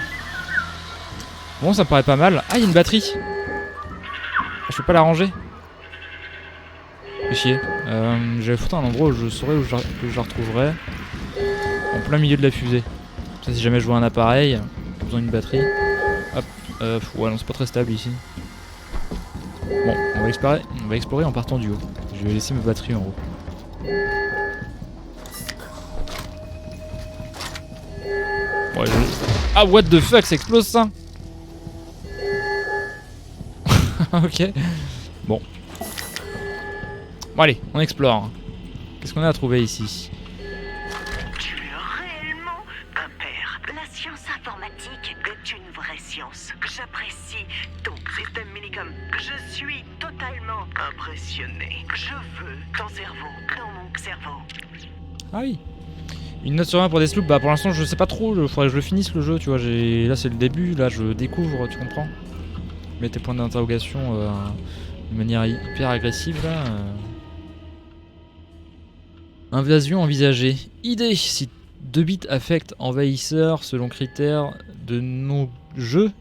Bon ça me paraît pas mal. Ah il y a une batterie. Je peux pas la ranger. Fais chier. J'avais foutu un endroit où je saurais où je la retrouverais. En plein milieu de la fusée. Ça si jamais je vois un appareil, j'ai besoin d'une batterie. Hop. Ouais non c'est pas très stable ici. Bon, on va explorer en partant du haut. Je vais laisser mes batteries en haut. Ouais, Ah what the fuck, ça explose ça. Ok. Bon. Bon allez, on explore. Qu'est-ce qu'on a à trouver ici? Tu es réellement un père. La science informatique est une vraie science. J'apprécie ton système Minicom. Je suis totalement impressionné. Je veux ton cerveau dans mon cerveau. Ah oui. Une note sur 1 pour Deathloop, bah pour l'instant je sais pas trop, il faudrait que je le finisse le jeu, tu vois, là c'est le début, là je découvre, tu comprends. Mets tes points d'interrogation de manière hyper agressive là. Invasion envisagée. Idée, si 2 bits affectent envahisseur selon critères de non-jeu.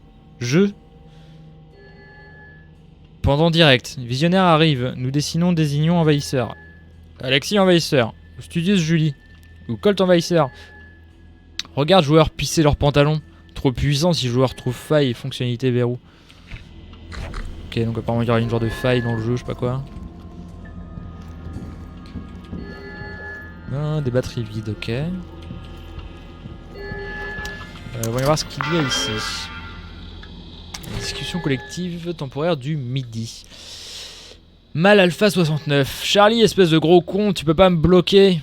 Pendant direct, visionnaire arrive, nous désignons envahisseur. Alexis envahisseur, ou Studious Julie, ou Colt envahisseur. Regarde joueurs pisser leurs pantalons. Trop puissant si joueur trouve faille et fonctionnalité verrou. Ok, donc apparemment il y aura une genre de faille dans le jeu, je sais pas quoi. Ah, des batteries vides, ok. Voyons voir ce qu'il y a ici. Discussion collective temporaire du midi. Mal Alpha 69. Charlie, espèce de gros con, tu peux pas me bloquer.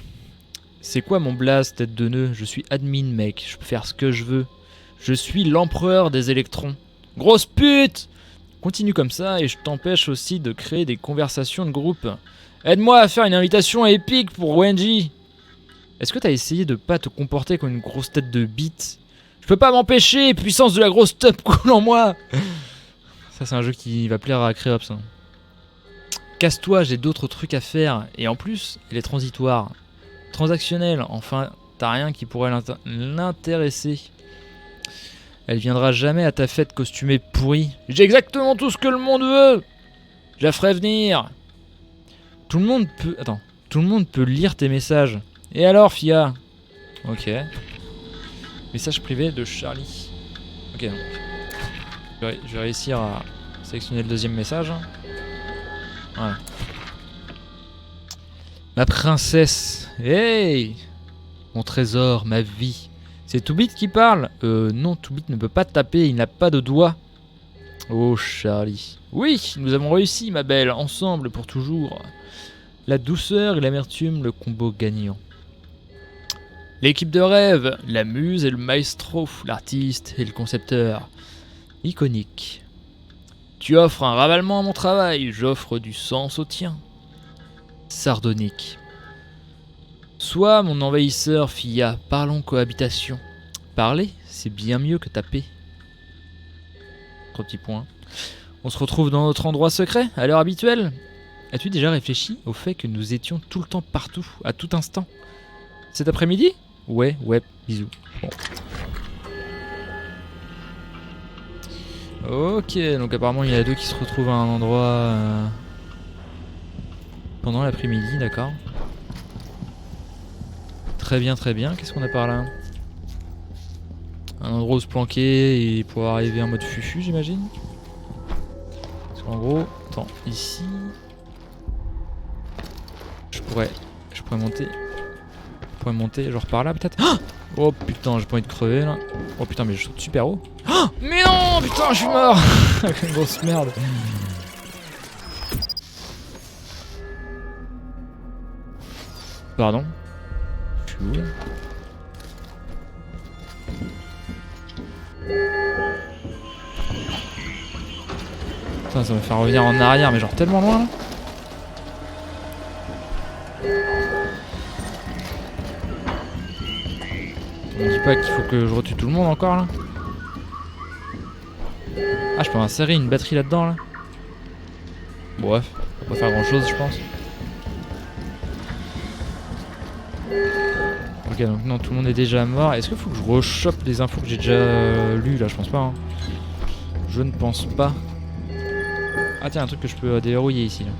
C'est quoi mon blaze, tête de nœud? Je suis admin, mec. Je peux faire ce que je veux. Je suis l'empereur des électrons. Grosse pute! Continue comme ça et je t'empêche aussi de créer des conversations de groupe. Aide-moi à faire une invitation épique pour Wenji. Est-ce que t'as essayé de pas te comporter comme une grosse tête de bite? Je peux pas m'empêcher, puissance de la grosse top coule en moi. Ça c'est un jeu qui va plaire à Créops. Hein. Casse-toi, j'ai d'autres trucs à faire. Et en plus, elle est transitoire. Transactionnelle, enfin, t'as rien qui pourrait l'intéresser. Elle viendra jamais à ta fête costumée pourrie. J'ai exactement tout ce que le monde veut. Je la ferai venir. Tout le monde peut... Attends. Tout le monde peut lire tes messages. Et alors, Fia? Ok. Message privé de Charlie. Ok, donc. Je vais réussir à sélectionner le deuxième message. Voilà. Ma princesse. Hey! Mon trésor, ma vie. C'est Toobit qui parle? Non, Toobit ne peut pas taper, il n'a pas de doigts. Oh, Charlie. Oui, nous avons réussi, ma belle, ensemble pour toujours. La douceur et l'amertume, le combo gagnant. L'équipe de rêve, la muse et le maestro, l'artiste et le concepteur. Iconique. Tu offres un ravalement à mon travail, j'offre du sens au tien. Sardonique. Sois mon envahisseur, Fia, parlons cohabitation. Parler, c'est bien mieux que taper. 3 petits points. On se retrouve dans notre endroit secret, à l'heure habituelle. As-tu déjà réfléchi au fait que nous étions tout le temps partout, à tout instant? Cet après-midi? Ouais, bisous. Bon. Ok, donc apparemment il y en a 2 qui se retrouvent à un endroit pendant l'après-midi, d'accord. Très bien, très bien. Qu'est-ce qu'on a par là? Un endroit où se planquer et pouvoir arriver en mode fufu, j'imagine. Parce qu'en gros, attends, ici, je pourrais monter genre par là peut-être. Oh putain, j'ai pas envie de crever là. Oh putain, mais je saute super haut. Mais non, putain, je suis mort. Quelle grosse merde. Pardon. Je suis où là? Putain, ça va me faire revenir en arrière, mais genre tellement loin là. On me dit pas qu'il faut que je retue tout le monde encore là. Ah, je peux insérer une batterie là-dedans là. Bref, on va pas faire grand chose je pense. Ok, donc non, tout le monde est déjà mort. Est-ce qu'il faut que je rechoppe les infos que j'ai déjà lues là? Je pense pas. Hein. Je ne pense pas. Ah tiens, un truc que je peux déverrouiller ici là.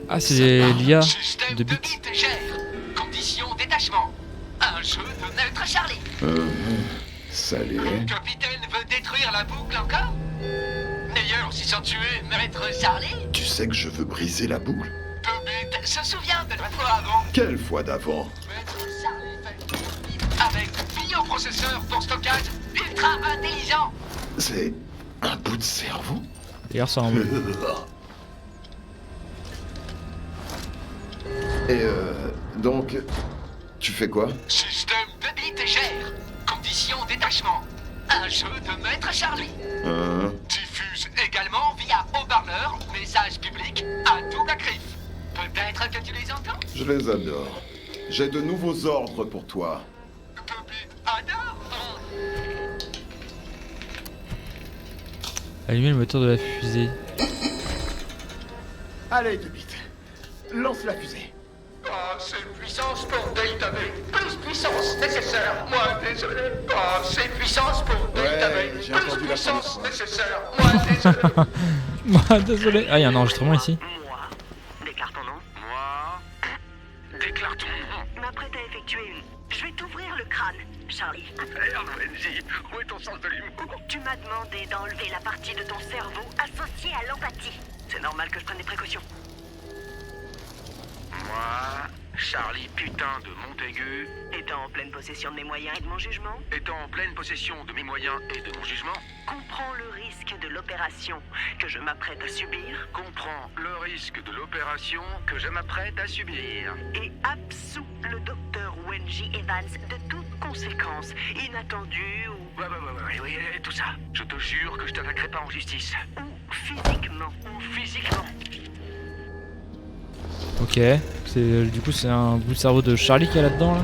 Ah, c'est l'IA de Bit. Conditions détachement. Un jeu de neutre Charlie. Salut. Le capitaine veut détruire la boucle encore? D'ailleurs, si sans tuer maître Charlie, Tu sais que je veux briser la boucle? Toobit se souvient de la fois avant. Quelle fois d'avant? Maître Charlie fait avec bioprocesseur pour stockage ultra intelligent. C'est un bout de cerveau? D'ailleurs, ça ressemble. Et donc, tu fais quoi? Système de bit et gère. Conditions détachement. Un un jeu de Maître Charlie. Hein? Diffuse également via haut-parleur, message public à double griffe. Peut-être que tu les entends? Je les adore. J'ai de nouveaux ordres pour toi. Bobby adore. Allumer le moteur de la fusée. Allez, Debit. Lance la fusée. Assez puissance pour Delta V. Plus puissance nécessaire. Moins désolé. Assez puissance pour Delta V. j'ai Plus entendu la puissance première fois. nécessaire. Moins désolé. Moi, désolé. Ah, il y a un enregistrement ici. Moi. Déclare ton nom. Moi, déclare ton nom. M'apprête à effectuer une. Je vais t'ouvrir le crâne, Charlie. Merde, Wendy, où est ton sens de l'humour? Tu m'as demandé d'enlever la partie de ton cerveau associée à l'empathie. C'est normal que je prenne des précautions. Moi, Charlie putain de Montaigu, Étant en pleine possession de mes moyens et de mon jugement, étant en pleine possession de mes moyens et de mon jugement, comprends le risque de l'opération que je m'apprête à subir comprends le risque de l'opération que je m'apprête à subir. et absout le docteur Wenji Evans de toute conséquence inattendue ou Ouais, tout ça. Je te jure que je t'attaquerai pas en justice. physiquement. Ok. Du coup, c'est un bout de cerveau de Charlie qui est là-dedans, là.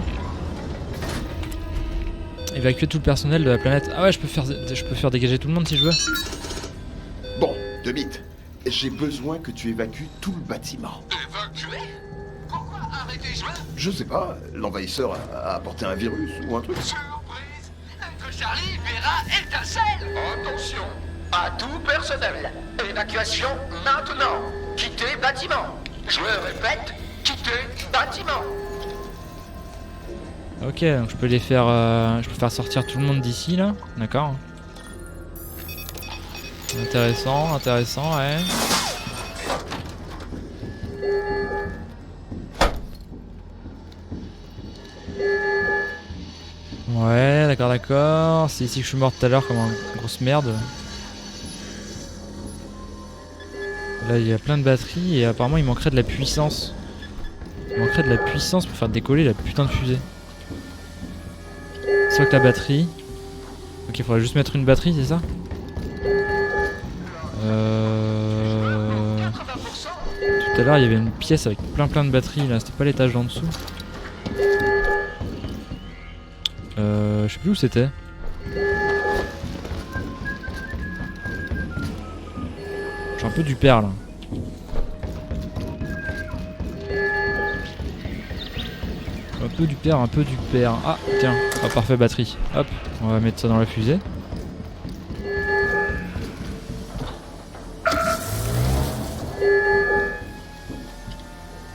Évacuer tout le personnel de la planète. Ah ouais, je peux faire dégager tout le monde si je veux. Bon, Debit, j'ai besoin que tu évacues tout le bâtiment. Évacué? Pourquoi arrêter jouer? Je sais pas, l'envahisseur a apporté un virus ou un truc. Surprise! Que Charlie verra étincelle! Attention! À tout personnel! Évacuation maintenant! Quittez bâtiment! Je répète, quittez bâtiment! Ok, donc je peux les faire. Je peux faire sortir tout le monde d'ici là. D'accord. Intéressant, ouais. Ouais, d'accord. C'est ici que je suis mort tout à l'heure comme une grosse merde. Là, il y a plein de batteries et apparemment il manquerait de la puissance. Il manquerait de la puissance pour faire décoller la putain de fusée. Soit que la batterie. Ok, il faudrait juste mettre une batterie, c'est ça? Tout à l'heure, il y avait une pièce avec plein de batteries là. C'était pas l'étage d'en dessous. Je sais plus où c'était. J'ai un peu du père là. Un peu du père. Ah tiens, ah, parfait, batterie. Hop, on va mettre ça dans la fusée.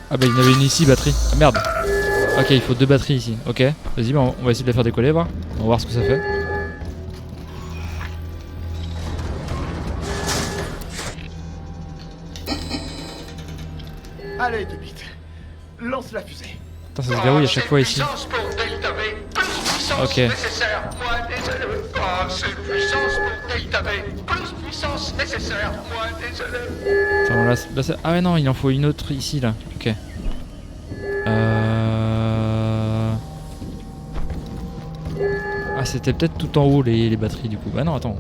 Ah bah il y en avait une ici, batterie. Ah merde. Ok, il faut 2 batteries ici. Ok, vas-y, bah, on va essayer de la faire décoller, voir. On va voir ce que ça fait. Allez, Debit. Lance la fusée. Putain, ça se verrouille à chaque fois ici. Puissance pour Delta V. Plus puissance Ok. nécessaire. Moins désolé. Assez puissance pour Delta V. Plus puissance nécessaire. Moins désolé. Attends, là, c'est... Ah ouais non, il en faut une autre ici là. Ok. Ah c'était peut-être tout en haut les batteries du coup. Bah non, attends.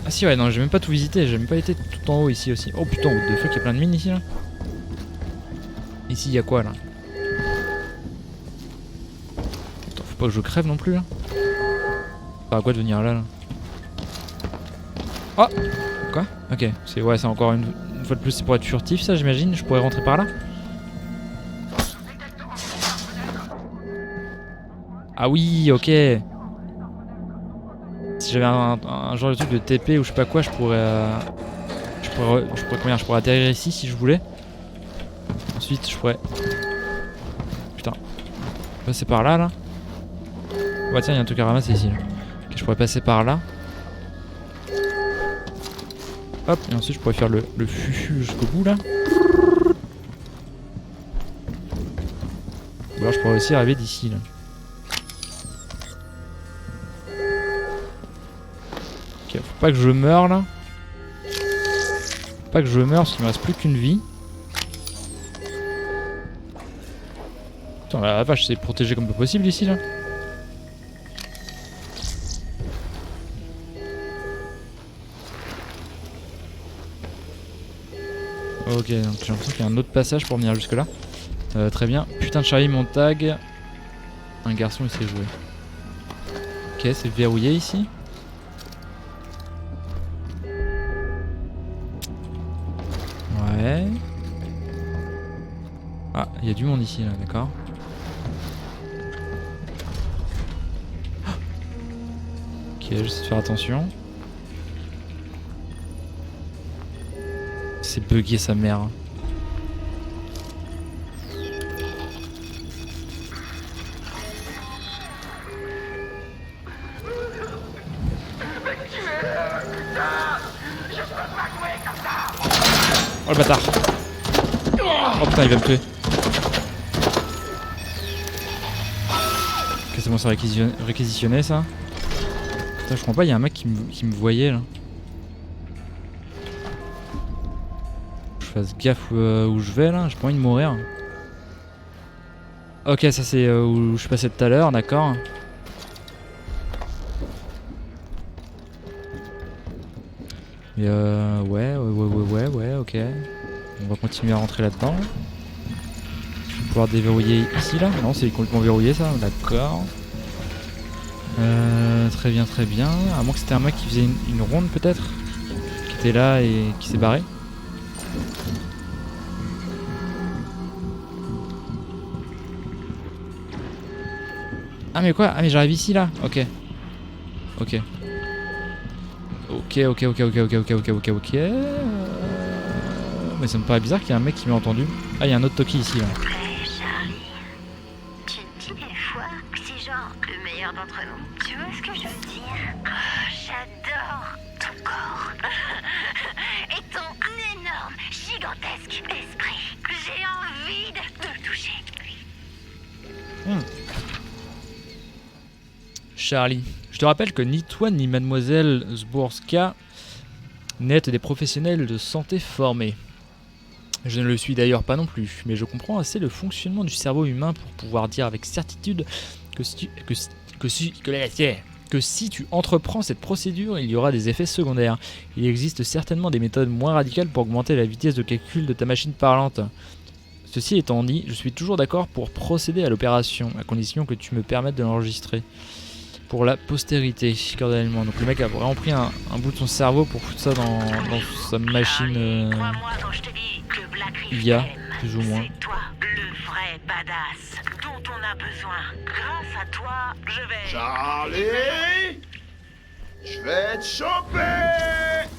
Ah si ouais, non, j'ai même pas tout visité, j'ai même pas été tout en haut ici aussi. Oh putain, what the fuck, il y a plein de mines ici là. Ici il y a quoi là? Attends, faut pas que je crève non plus là. Pas à quoi de venir là. Oh! Quoi? Ok, c'est encore une fois de plus, c'est pour être furtif ça j'imagine, je pourrais rentrer par là? Ah oui, ok. Si j'avais un genre de truc de TP ou je sais pas quoi, je pourrais atterrir ici si je voulais. Ensuite, je pourrais... Putain. Passer par là, là. Ouais, tiens, il y a un truc à ramasser ici. Là. Ok, je pourrais passer par là. Hop, et ensuite je pourrais faire le fufu jusqu'au bout, là. Ou alors je pourrais aussi arriver d'ici, là. Ok, faut pas que je meure, là. Faut pas que je meure, parce qu'il me reste plus qu'une vie. Putain, la vache, c'est protégé comme pas possible ici là. Ok, donc j'ai l'impression qu'il y a un autre passage pour venir jusque là. Très bien. Putain de Charlie, mon tag. Un garçon, il sait jouer. Ok, c'est verrouillé ici. Ouais. Ah, il y a du monde ici là, d'accord. Ok, j'essaie de faire attention. C'est bugué sa mère. Oh le bâtard. Oh putain, il va me tuer. Ok, c'est bon, c'est réquisitionné ça. Putain, je comprends pas, il y a un mec qui me voyait là. Je fasse gaffe où je vais là, j'ai pas envie de mourir. Ok, ça c'est où je suis passé tout à l'heure, d'accord. Et ouais, ok. On va continuer à rentrer là-dedans. Je vais pouvoir déverrouiller ici là. Non, c'est complètement verrouillé ça, d'accord. Très bien, très bien. À moins que c'était un mec qui faisait une ronde peut-être. Qui était là et qui s'est barré. Ah mais quoi? Ah mais j'arrive ici là? Ok. Ok. Ok. Mais ça me paraît bizarre qu'il y ait un mec qui m'a entendu. Ah, il y a un autre Toki ici là. Charlie, tu te dis des fois que c'est genre le meilleur d'entre nous. Tu vois ce que je veux dire? J'adore ton corps. Et ton énorme, gigantesque esprit. J'ai envie de te toucher. Charlie, je te rappelle que ni toi ni mademoiselle Zborska n'êtes des professionnels de santé formés. Je ne le suis d'ailleurs pas non plus, mais je comprends assez le fonctionnement du cerveau humain pour pouvoir dire avec certitude que si tu entreprends cette procédure, il y aura des effets secondaires. Il existe certainement des méthodes moins radicales pour augmenter la vitesse de calcul de ta machine parlante. Ceci étant dit, je suis toujours d'accord pour procéder à l'opération, à condition que tu me permettes de l'enregistrer. Pour la postérité, cordialement. Donc le mec a vraiment pris un bout de son cerveau pour foutre ça dans sa machine IA, plus ou moins. C'est toi, le vrai badass dont on a besoin. Grâce à toi, je vais... Charlie, je vais te choper.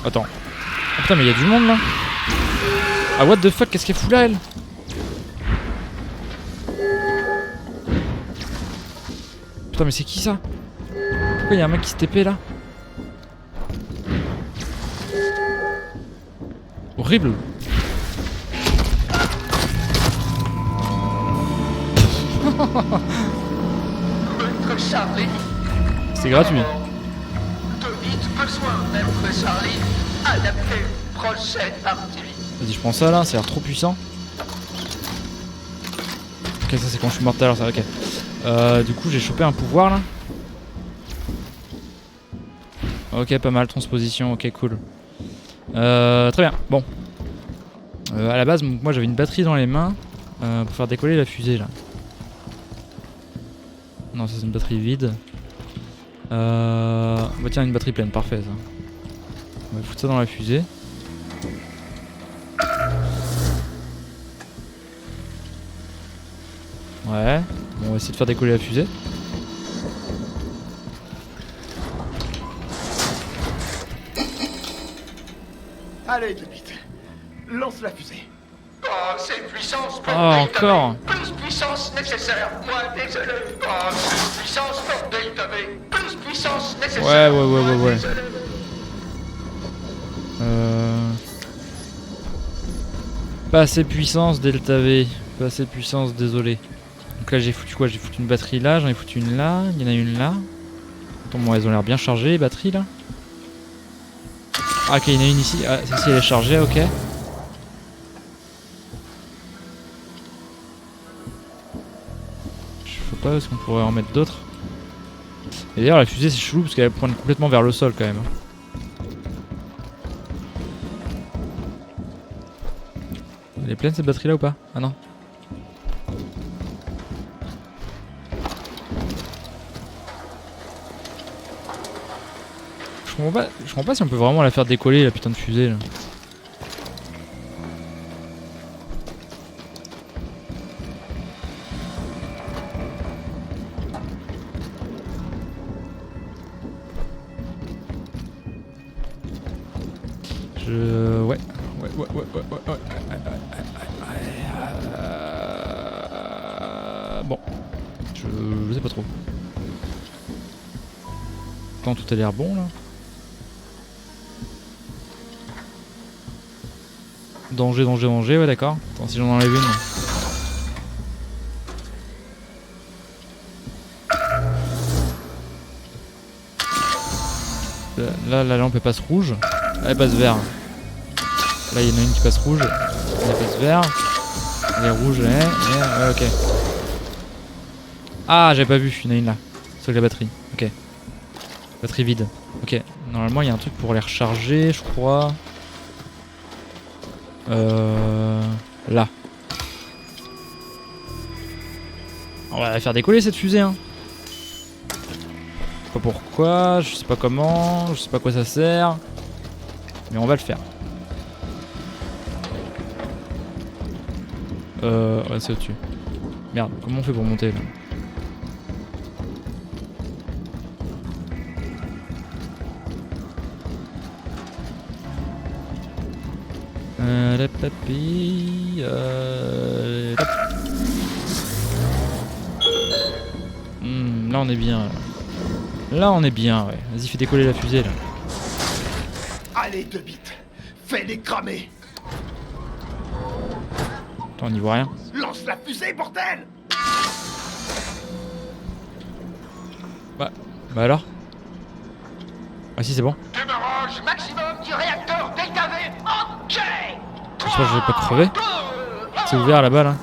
Attends. Oh, putain mais il y a du monde là. Ah what the fuck, qu'est-ce qu'elle fout là elle? Putain mais c'est qui ça? Pourquoi il y a un mec qui se TP là? Horrible. Maître Charlie. C'est gratuit. De vite besoin, Maître Charlie. Adapté, prochaine partie. Vas-y, je prends ça là, ça a l'air trop puissant. Ok, ça c'est quand je suis mort tout à l'heure, ça, ok. Du coup, j'ai chopé un pouvoir là. Ok, pas mal, transposition, ok, cool. Très bien, bon. À la base, moi j'avais une batterie dans les mains pour faire décoller la fusée là. Non, ça c'est une batterie vide. Bah tiens, une batterie pleine, parfait ça. On va foutre ça dans la fusée. Ouais, bon, on va essayer de faire décoller la fusée. Allez, vite. Lance la fusée. Oh, c'est puissance pour encore. Plus puissance nécessaire. Moi, désolé. Oh, plus puissance pour Delta V. Plus puissance nécessaire. Ouais. Pas assez de puissance, Delta V. Pas assez de puissance, désolé. Donc là j'ai foutu quoi? J'ai foutu une batterie là, j'en ai foutu une là, il y en a une là. Attends, bon, elles ont l'air bien chargées les batteries là. Ah ok, il y en a une ici, ah celle-ci elle est chargée, ok. Je sais pas, est-ce qu'on pourrait en mettre d'autres? Et d'ailleurs la fusée c'est chelou parce qu'elle pointe complètement vers le sol quand même. Elle est pleine cette batterie là ou pas? Ah non. Je comprends pas si on peut vraiment la faire décoller la putain de fusée là. Bon. Je sais pas trop. Attends, tout a l'air bon là. Danger, danger, danger, ouais d'accord. Attends, si j'en enlève une. Là, la lampe elle passe rouge. Elle passe vert. Là, il y en a une qui passe rouge. Elle passe vert. Elle est rouge, ouais, ok. Ah, j'avais pas vu, il y en a une là. C'est la batterie, ok. Batterie vide, ok. Normalement, il y a un truc pour les recharger, je crois. Là. On va la faire décoller cette fusée, hein. Je sais pas pourquoi, je sais pas comment, je sais pas à quoi ça sert. Mais on va le faire. Ouais, c'est au-dessus. Merde, comment on fait pour monter là? La papille. Là on est bien. Là on est bien, ouais. Vas-y, fais décoller la fusée là. Allez, 2 bits. Fais-les cramer. Attends, on n'y voit rien. Lance la fusée, bordel. Bah alors. Ah si, c'est bon. Démarrage maximum du réacteur Delta V. Ok. J'espère que je vais pas crever. C'est ouvert là-bas là.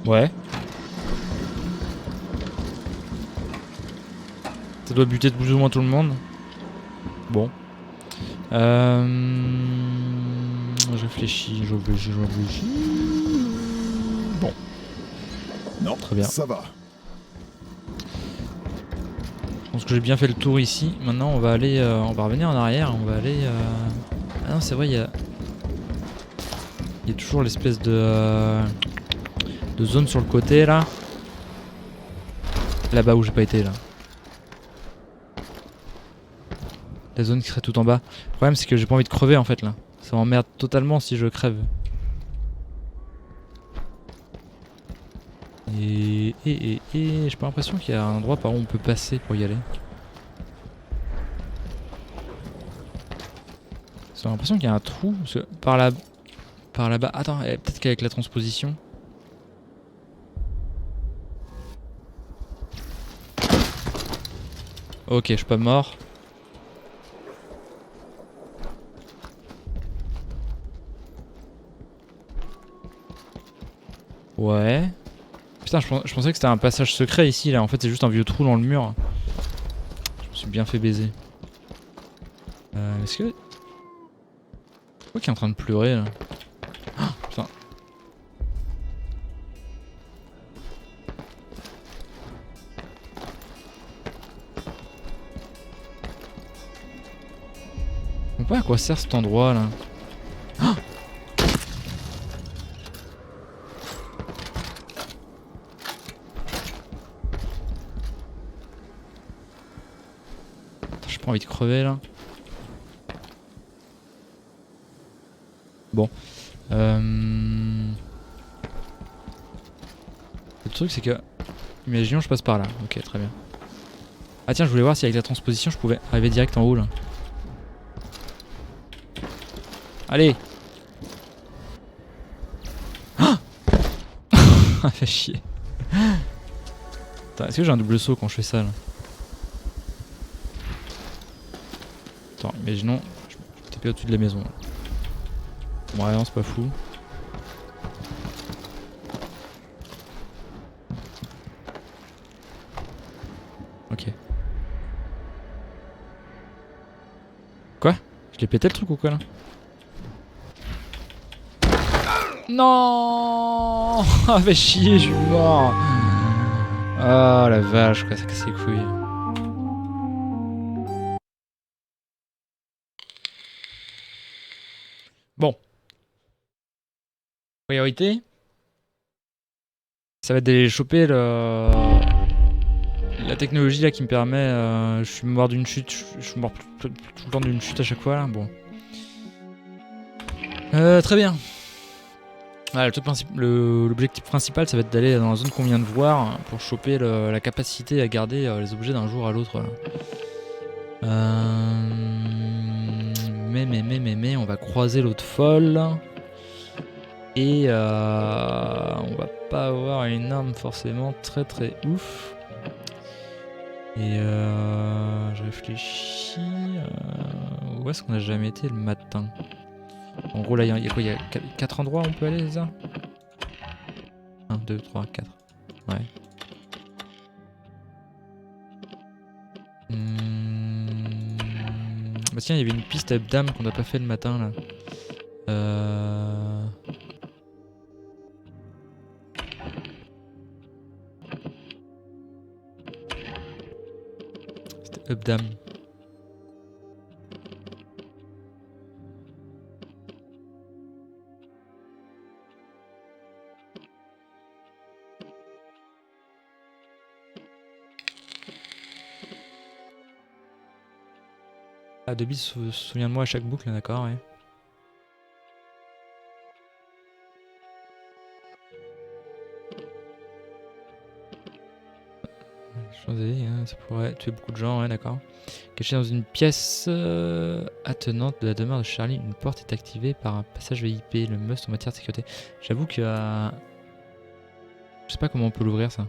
Ouais. Ça doit buter de plus ou moins tout le monde. Bon. Je réfléchis. Bon. Non, très bien. Ça va. Je pense que j'ai bien fait le tour ici. Maintenant, on va aller, on va revenir en arrière. On va aller. Ah non, c'est vrai, il y a toujours l'espèce de zone sur le côté là. Là-bas où j'ai pas été là. La zone qui serait tout en bas. Le problème c'est que j'ai pas envie de crever en fait là. Ça m'emmerde totalement si je crève. Et j'ai pas l'impression qu'il y a un endroit par où on peut passer pour y aller. J'ai l'impression qu'il y a un trou. Parce que par là-bas. Attends, peut-être qu'avec la transposition. Ok, je suis pas mort. Ouais. Putain, je pensais que c'était un passage secret ici, là. En fait, c'est juste un vieux trou dans le mur. Je me suis bien fait baiser. Est-ce que... Pourquoi qu'il est en train de pleurer, là? Oh, putain. Je comprends pas à quoi sert cet endroit, là. Oh, j'ai pas envie de crever là. Bon. Le truc c'est que... Imaginons je passe par là. Ok, très bien. Ah tiens, je voulais voir si avec la transposition je pouvais arriver direct en haut là. Allez. Ah, fait chier. Est-ce que j'ai un double saut quand je fais ça là? Attends, imaginons, je vais taper au-dessus de la maison. Là. Ouais, non, c'est pas fou. Je l'ai pété le truc ou quoi là? Non. Ah fait chier, je suis mort. Ah la vache quoi, ça casse les couilles. Bon. Priorité. Ça va être d'aller choper la technologie là qui me permet... je suis mort d'une chute, je suis mort tout le temps d'une chute à chaque fois là, bon. Très bien. Voilà, l'objectif principal ça va être d'aller dans la zone qu'on vient de voir pour choper la capacité à garder les objets d'un jour à l'autre. Mais on va croiser l'autre folle. Et on va pas avoir une arme forcément très ouf. Et je réfléchis. Où est-ce qu'on a jamais été le matin? En gros là il y a quoi? Il y a 4 endroits où on peut aller, c'est ça? 1, 2, 3, 4. Ouais. Bah tiens, il y avait une piste à Updam qu'on n'a pas fait le matin là. C'était Updam. Ah, Debbie se souvient de moi à chaque boucle, d'accord, ouais. Ça pourrait tuer beaucoup de gens, ouais, d'accord. Caché dans une pièce attenante de la demeure de Charlie, une porte est activée par un passage VIP, le must en matière de sécurité. J'avoue que... je sais pas comment on peut l'ouvrir, ça.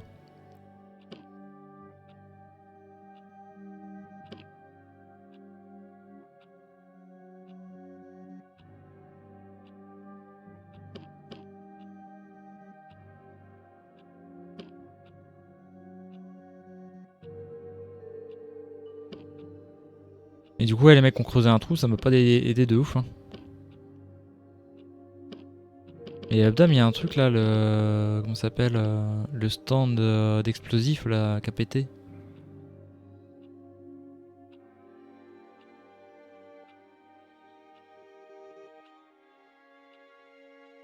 Et du coup, ouais, les mecs ont creusé un trou, ça m'a pas aidé de ouf. Hein. Et à Updam, il y a un truc là, comment ça s'appelle, le stand d'explosifs là, qui a pété.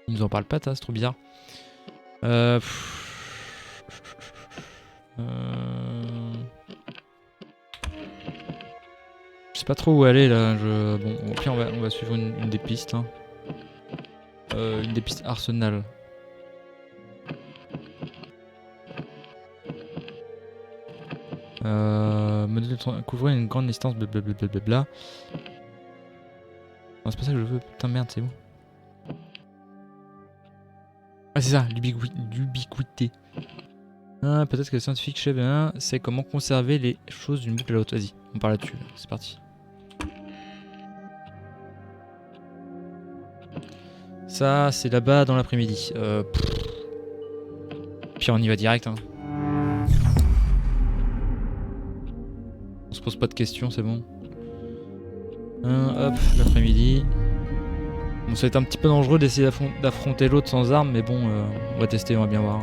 Ils nous en parlent pas, c'est trop bizarre. Je sais pas trop où aller là. Bon, au pire, on va suivre une des pistes. Hein. Une des pistes Arsenal. Couvrir une grande distance, blablabla. Non, c'est pas ça que je veux. Putain, merde, c'est où? Ah, c'est ça, l'ubiquité. Ah, peut-être que le scientifique chef c'est comment conserver les choses d'une boucle à l'autre. Vas-y, on parle là-dessus. C'est parti. Ça, c'est là-bas dans l'après-midi. Puis on y va direct. Hein. On se pose pas de questions, c'est bon. Hop, l'après-midi. Bon, ça va être un petit peu dangereux d'essayer d'affronter l'autre sans arme, mais bon, on va tester, on va bien voir.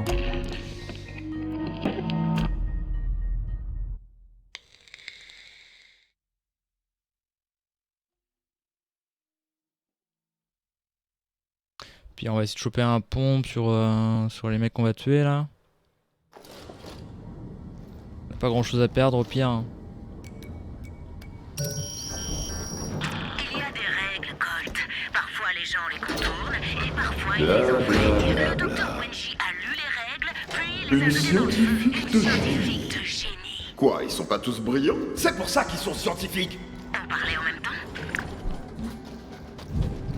Puis on va essayer de choper un pont sur les mecs qu'on va tuer là. On a pas grand chose à perdre au pire. Hein. Il y a des règles, Colt. Parfois les gens les contournent et parfois ils les oublient. Le docteur Wenji a lu les règles, puis il les a menées dans scientifique de scientifique de génie. Quoi, ils sont pas tous brillants? C'est pour ça qu'ils sont scientifiques. On parlait en même temps.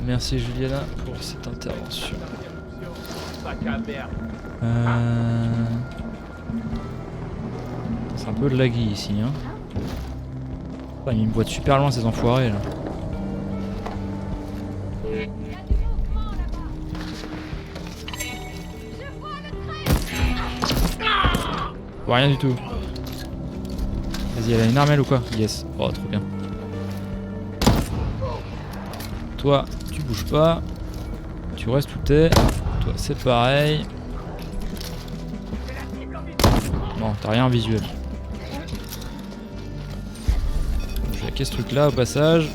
Merci Juliana pour cette intervention. C'est un peu laggy ici. Hein. Ah, ils me voient super loin ces enfoirés là. Oh, rien du tout. Vas-y, elle a une armelle ou quoi? Yes. Oh, trop bien. Toi, tu bouges pas. Tu restes où t'es. Toi, c'est pareil. Bon, t'as rien en visuel. Je vais hacker ce truc là au passage.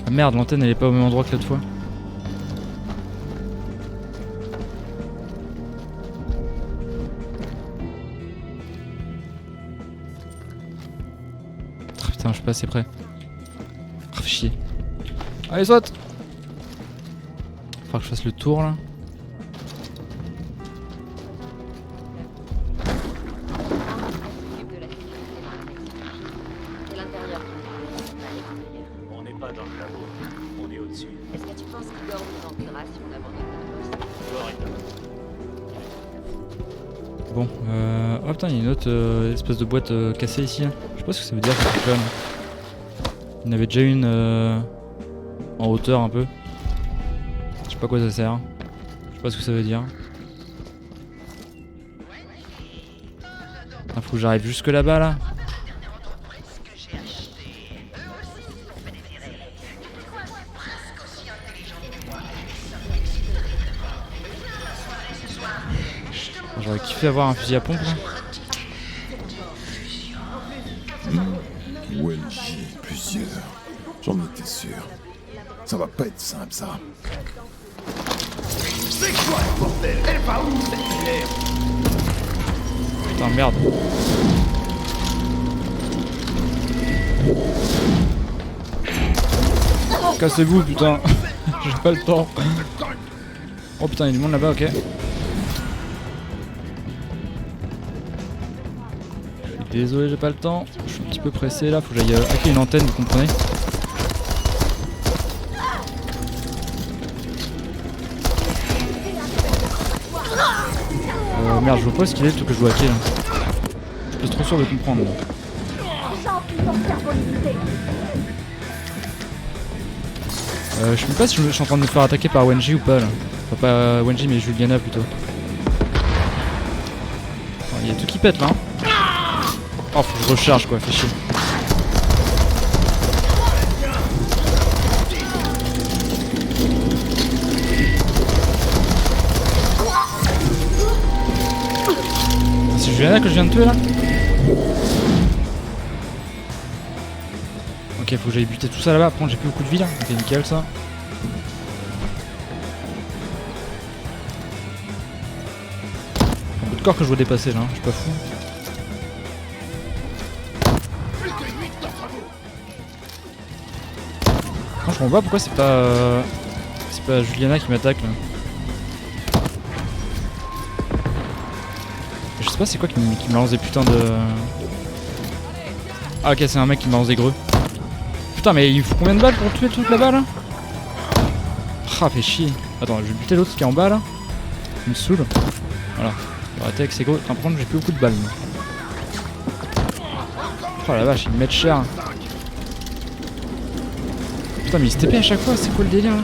Ah merde, l'antenne elle est pas au même endroit que l'autre fois. Oh, putain, je suis pas assez près. Oh, fais chier. Allez, saute! Faudra que je fasse le tour là. On n'est pas dans le labo, on est au-dessus. Est-ce que tu penses qu'Igor nous enverra si on abandonne notre poste? Igor est là. Bon, oh putain, il y a une autre espèce de boîte cassée ici. Là. Je sais pas ce que ça veut dire ce truc là. Il y en avait déjà une en hauteur un peu. Je sais pas à quoi ça sert. Je sais pas ce que ça veut dire. Ah, faut que j'arrive jusque là-bas là. J'aurais kiffé avoir un fusil à pompe là. ONJ, plusieurs. J'en étais sûr. Ça va pas être simple, ça. C'est quoi le bordel? Elle va où cette lumière? Putain, merde. Cassez-vous, putain. J'ai pas le temps. Oh putain, il y a du monde là-bas, ok. Désolé, j'ai pas le temps. Je suis un petit peu pressé là. Faut que j'aille hacker une antenne, vous comprenez? Merde, je vois pas ce qu'il est le truc que je dois hacker là. Je suis trop sûr de comprendre. Là. Je sais même pas si je suis en train de me faire attaquer par Wenji ou pas là. Enfin, pas Wenji mais Juliana plutôt. Il y a tout qui pète là. Hein. Oh, faut que je recharge quoi, fais chier. C'est Juliana que je viens de tuer là? Ok, faut que j'aille buter tout ça là-bas. Par contre, j'ai plus beaucoup de vie là. Ok, nickel ça. Un coup de corps que je dois dépasser là, hein. Je suis pas fou. Non, je comprends pas pourquoi c'est pas Juliana qui m'attaque là. Je sais pas c'est quoi qui me lance des putains de... Ah ok, c'est un mec qui me lance des greux. Putain mais il faut combien de balles pour tuer le truc là-bas là? Ah fait chier. Attends, je vais buter l'autre qui est en bas là. Il me saoule. Voilà. Je vais arrêter avec ces greux. Par contre j'ai plus beaucoup de balles. Moi. Oh la vache, ils me mettent cher. Putain mais il se TP à chaque fois, c'est quoi le délire là?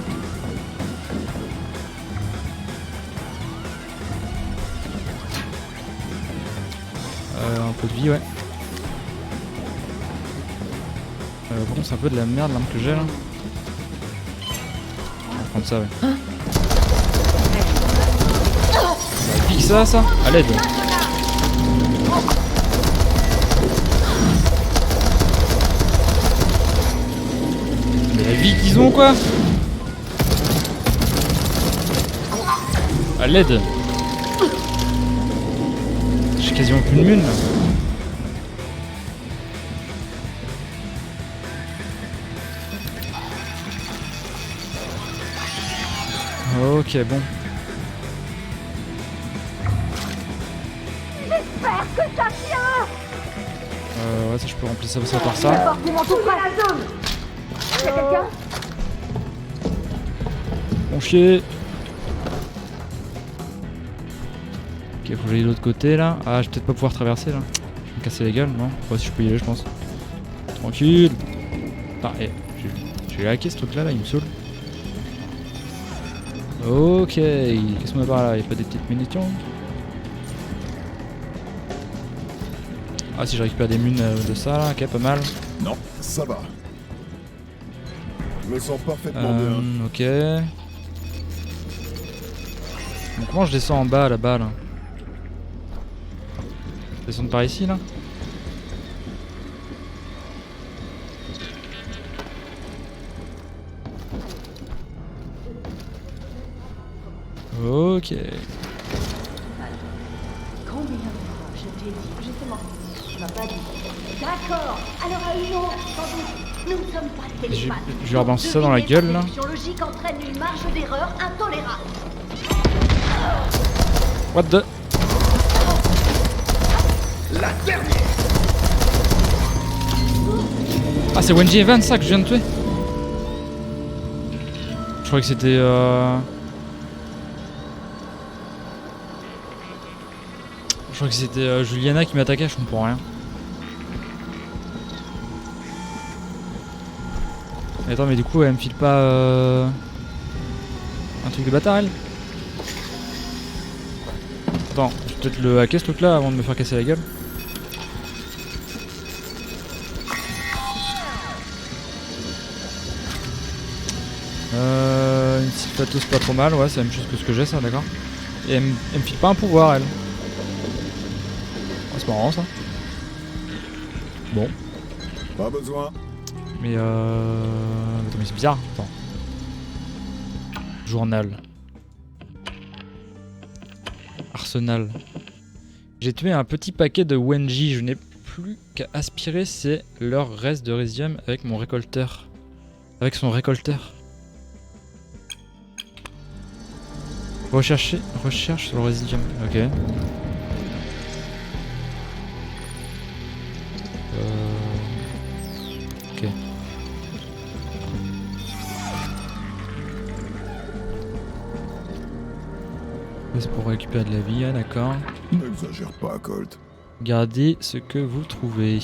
Un peu de vie, ouais. Bon, c'est un peu de la merde l'arme que j'ai là. On va prendre ça, ouais. Bah, pique ça, à l'aide. Mais la vie qu'ils ont quoi. À l'aide. J'ai quasiment plus de mune là. Ok, bon. J'espère que ça tient. Ouais, ça je peux remplir ça par ça. Forcément tout la zone. Y'a quelqu'un? Bon chier. Ok, faut que j'aille de l'autre côté là. Ah, je vais peut-être pas pouvoir traverser là. Je vais me casser la gueule, non? Ouais, si je peux y aller, je pense. Tranquille. Ah, j'ai hacké ce truc là, il me saoule. Ok, qu'est-ce qu'on a par là? Y'a pas des petites munitions? Ah si je récupère des munes de ça là, ok pas mal. Non, ça va. Je me sens parfaitement bien. Ok. Bon, comment je descends en bas là-bas là? Descendre par ici là? Ok. Combien de fois je t'ai dit, justement, tu m'as pas dit. D'accord, alors à une autre, sans doute. Nous ne sommes pas télépathes. Je vais leur balancer ça dans la gueule là. La logique entraîne une marge d'erreur intolérable. What the? La dernière. Ah c'est Wenji Evans ça que je viens de tuer? Je croyais que c'était Je crois que c'était Juliana qui m'attaquait, je comprends rien. Mais attends mais du coup elle me file pas un truc de bâtard elle? Attends, je vais peut-être le hacker ce truc là avant de me faire casser la gueule. Une Sylphato c'est pas trop mal, ouais c'est la même chose que ce que j'ai ça, d'accord. Et elle me file pas un pouvoir elle. Oh, c'est marrant ça. Bon. Pas besoin. Mais attends mais c'est bizarre, attends. Journal. Arsenal. J'ai tué un petit paquet de Wenji, je n'ai plus qu'à aspirer leur reste de Résidium avec mon récolteur. Avec son récolteur. Recherche sur le Résidium, ok. Ok. C'est pour récupérer de la vie, hein, d'accord. N'exagère pas, Colt. Gardez ce que vous trouvez.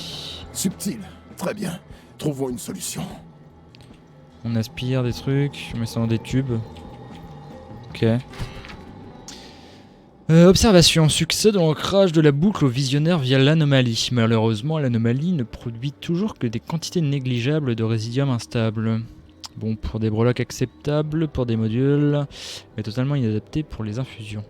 Subtil. Très bien. Trouvons une solution. On aspire des trucs, on met ça dans des tubes. Ok. Observation. Succès de l'ancrage de la boucle au visionnaire via l'anomalie. Malheureusement, l'anomalie ne produit toujours que des quantités négligeables de résidium instable. Bon, pour des breloques acceptables, pour des modules, mais totalement inadaptés pour les infusions.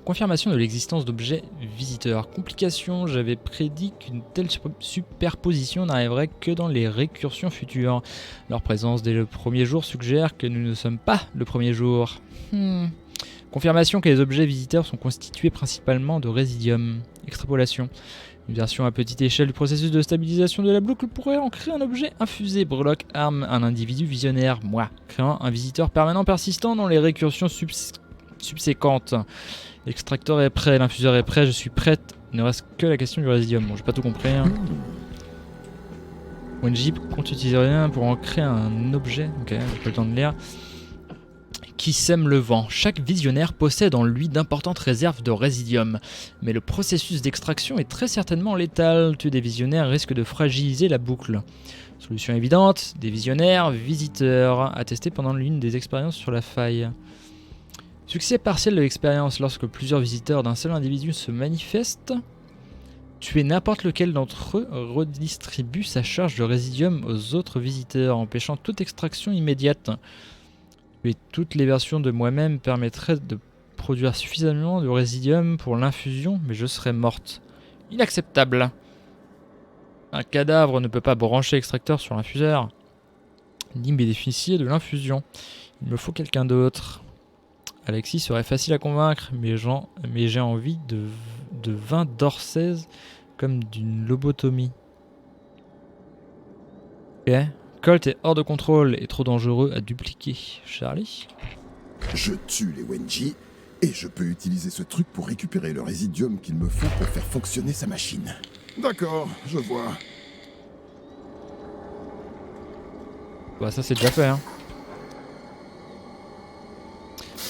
Confirmation de l'existence d'objets visiteurs. Complication, j'avais prédit qu'une telle superposition n'arriverait que dans les récursions futures. Leur présence dès le premier jour suggère que nous ne sommes pas le premier jour. Confirmation que les objets visiteurs sont constitués principalement de résidium. Extrapolation. Une version à petite échelle du processus de stabilisation de la boucle pourrait en créer un objet infusé. Breloque arme un individu visionnaire, moi, créant un visiteur permanent persistant dans les récursions subséquentes. L'extracteur est prêt, l'infuseur est prêt, je suis prête. Il ne reste que la question du résidium. Bon, j'ai pas tout compris. Hein. Wenji compte utiliser rien pour en créer un objet. Ok, j'ai pas le temps de lire. Qui sème le vent. Chaque visionnaire possède en lui d'importantes réserves de résidium. Mais le processus d'extraction est très certainement létal. Tuer des visionnaires risque de fragiliser la boucle. Solution évidente, des visionnaires visiteurs, attestés pendant l'une des expériences sur la faille. Succès partiel de l'expérience. Lorsque plusieurs visiteurs d'un seul individu se manifestent, tuer n'importe lequel d'entre eux redistribue sa charge de résidium aux autres visiteurs, empêchant toute extraction immédiate. Tuer toutes les versions de moi-même permettrait de produire suffisamment de résidium pour l'infusion, mais je serais morte. Inacceptable. Un cadavre ne peut pas brancher l'extracteur sur l'infuseur, ni bénéficier de l'infusion. Il me faut quelqu'un d'autre. Alexis serait facile à convaincre, mais j'ai envie de vin d'Orsez comme d'une lobotomie. Ok. Colt est hors de contrôle et trop dangereux à dupliquer. Charlie? Je tue les Wenji et je peux utiliser ce truc pour récupérer le résidium qu'il me faut pour faire fonctionner sa machine. D'accord, je vois. Bah ça c'est déjà fait hein.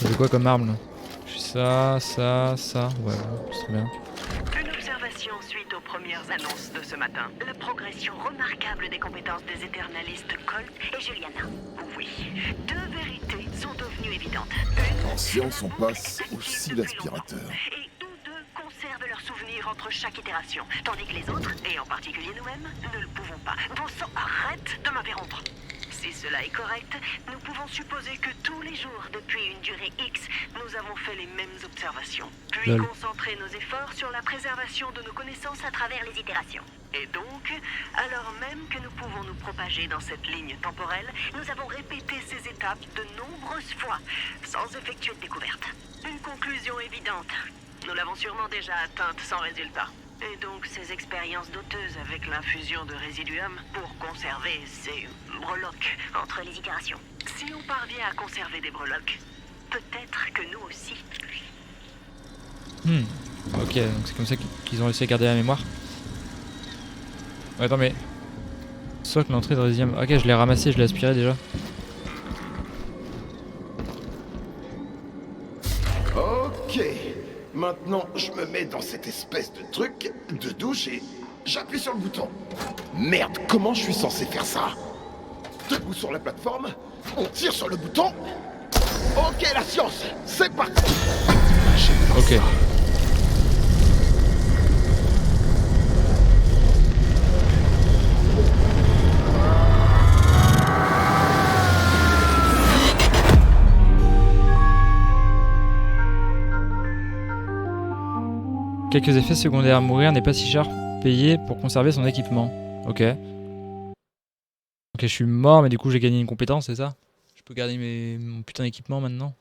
J'ai quoi comme arme là? J'ai ça. Ouais, c'est très bien. Une observation suite aux premières annonces de ce matin. La progression remarquable des compétences des éternalistes Colt et Juliana. Oui, deux vérités sont devenues évidentes. En science, on passe aussi l'aspirateur. Et tous deux conservent leurs souvenirs faire entre chaque itération, tandis que les autres, et en particulier nous-mêmes, ne le pouvons pas. Bon sang, arrête de m'interrompre. Si cela est correct, nous pouvons supposer que tous les jours, depuis une durée X, nous avons fait les mêmes observations, puis concentrer nos efforts sur la préservation de nos connaissances à travers les itérations. Et donc, alors même que nous pouvons nous propager dans cette ligne temporelle, nous avons répété ces étapes de nombreuses fois, sans effectuer de découverte. Une conclusion évidente. Nous l'avons sûrement déjà atteinte sans résultat. Et donc ces expériences douteuses avec l'infusion de résiduum pour conserver ces breloques entre les itérations. Si on parvient à conserver des breloques, peut-être que nous aussi. Ok, donc c'est comme ça qu'ils ont réussi à garder la mémoire. Ouais, attends mais... Socle l'entrée de résiduum. Ok, je l'ai ramassé, je l'ai aspiré déjà. Ok. Maintenant, je me mets dans cette espèce de truc de douche et j'appuie sur le bouton. Merde, comment je suis censé faire ça? Debout sur la plateforme, on tire sur le bouton. Ok, la science, c'est parti. Ok. Quelques effets secondaires. Mourir n'est pas si cher payé pour conserver son équipement. Ok. Ok, je suis mort, mais du coup j'ai gagné une compétence, c'est ça? Je peux garder mon putain d'équipement maintenant?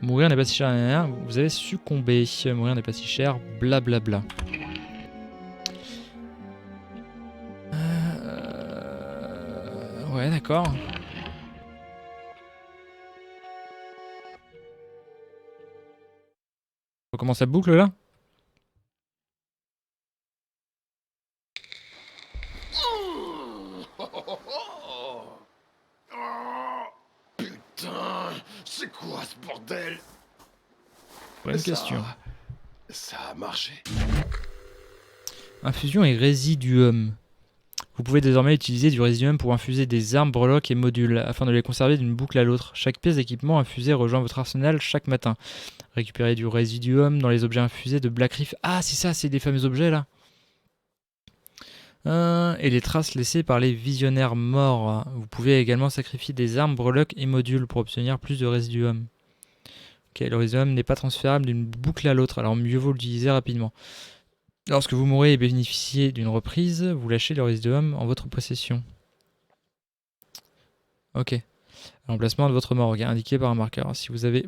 Mourir n'est pas si cher. Vous avez succombé. Mourir n'est pas si cher. Blablabla. Ouais, d'accord. On commence la boucle là? Putain, c'est quoi ce bordel? Bonne question. Ça a marché. Infusion et résiduum. Vous pouvez désormais utiliser du résiduum pour infuser des armes, breloques et modules, afin de les conserver d'une boucle à l'autre. Chaque pièce d'équipement infusée rejoint votre arsenal chaque matin. Récupérez du résiduum dans les objets infusés de Black Reef. Ah, c'est ça, c'est des fameux objets là. Et les traces laissées par les visionnaires morts. Vous pouvez également sacrifier des armes, breloques et modules pour obtenir plus de résiduum. Ok, le résiduum n'est pas transférable d'une boucle à l'autre, alors mieux vaut l'utiliser rapidement. Lorsque vous mourrez et bénéficiez d'une reprise, vous lâchez le résiduum en votre possession. Ok. L'emplacement de votre mort indiqué par un marqueur. Si vous avez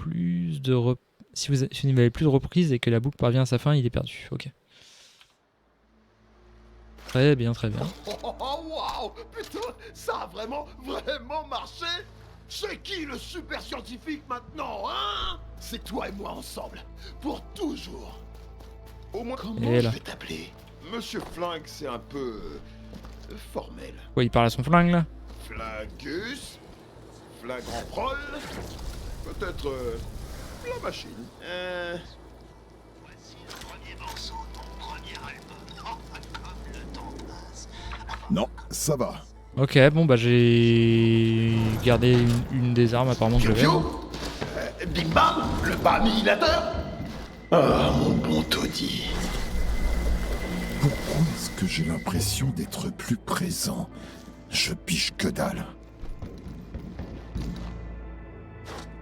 plus de si vous n'avez plus de reprise et que la boucle parvient à sa fin, il est perdu. Ok. Très bien, très bien. Oh waouh, putain, ça a vraiment marché. C'est qui le super scientifique maintenant, hein? C'est toi et moi ensemble, pour toujours. Au moins, comment je vais t'appeler? Monsieur Flingue, c'est un peu formel. Ouais, il parle à son flingue là? Flingus, Flagrant Prol, peut-être la machine. Voici le premier morceau de ton premier album. Comme le temps passe. Non, ça va. Ok, bon bah j'ai gardé une des armes apparemment que j'avais. Big Bam, le bas-annihilateur. Ah, mon bon Toddy. Pourquoi est-ce que j'ai l'impression d'être plus présent? Je piche que dalle.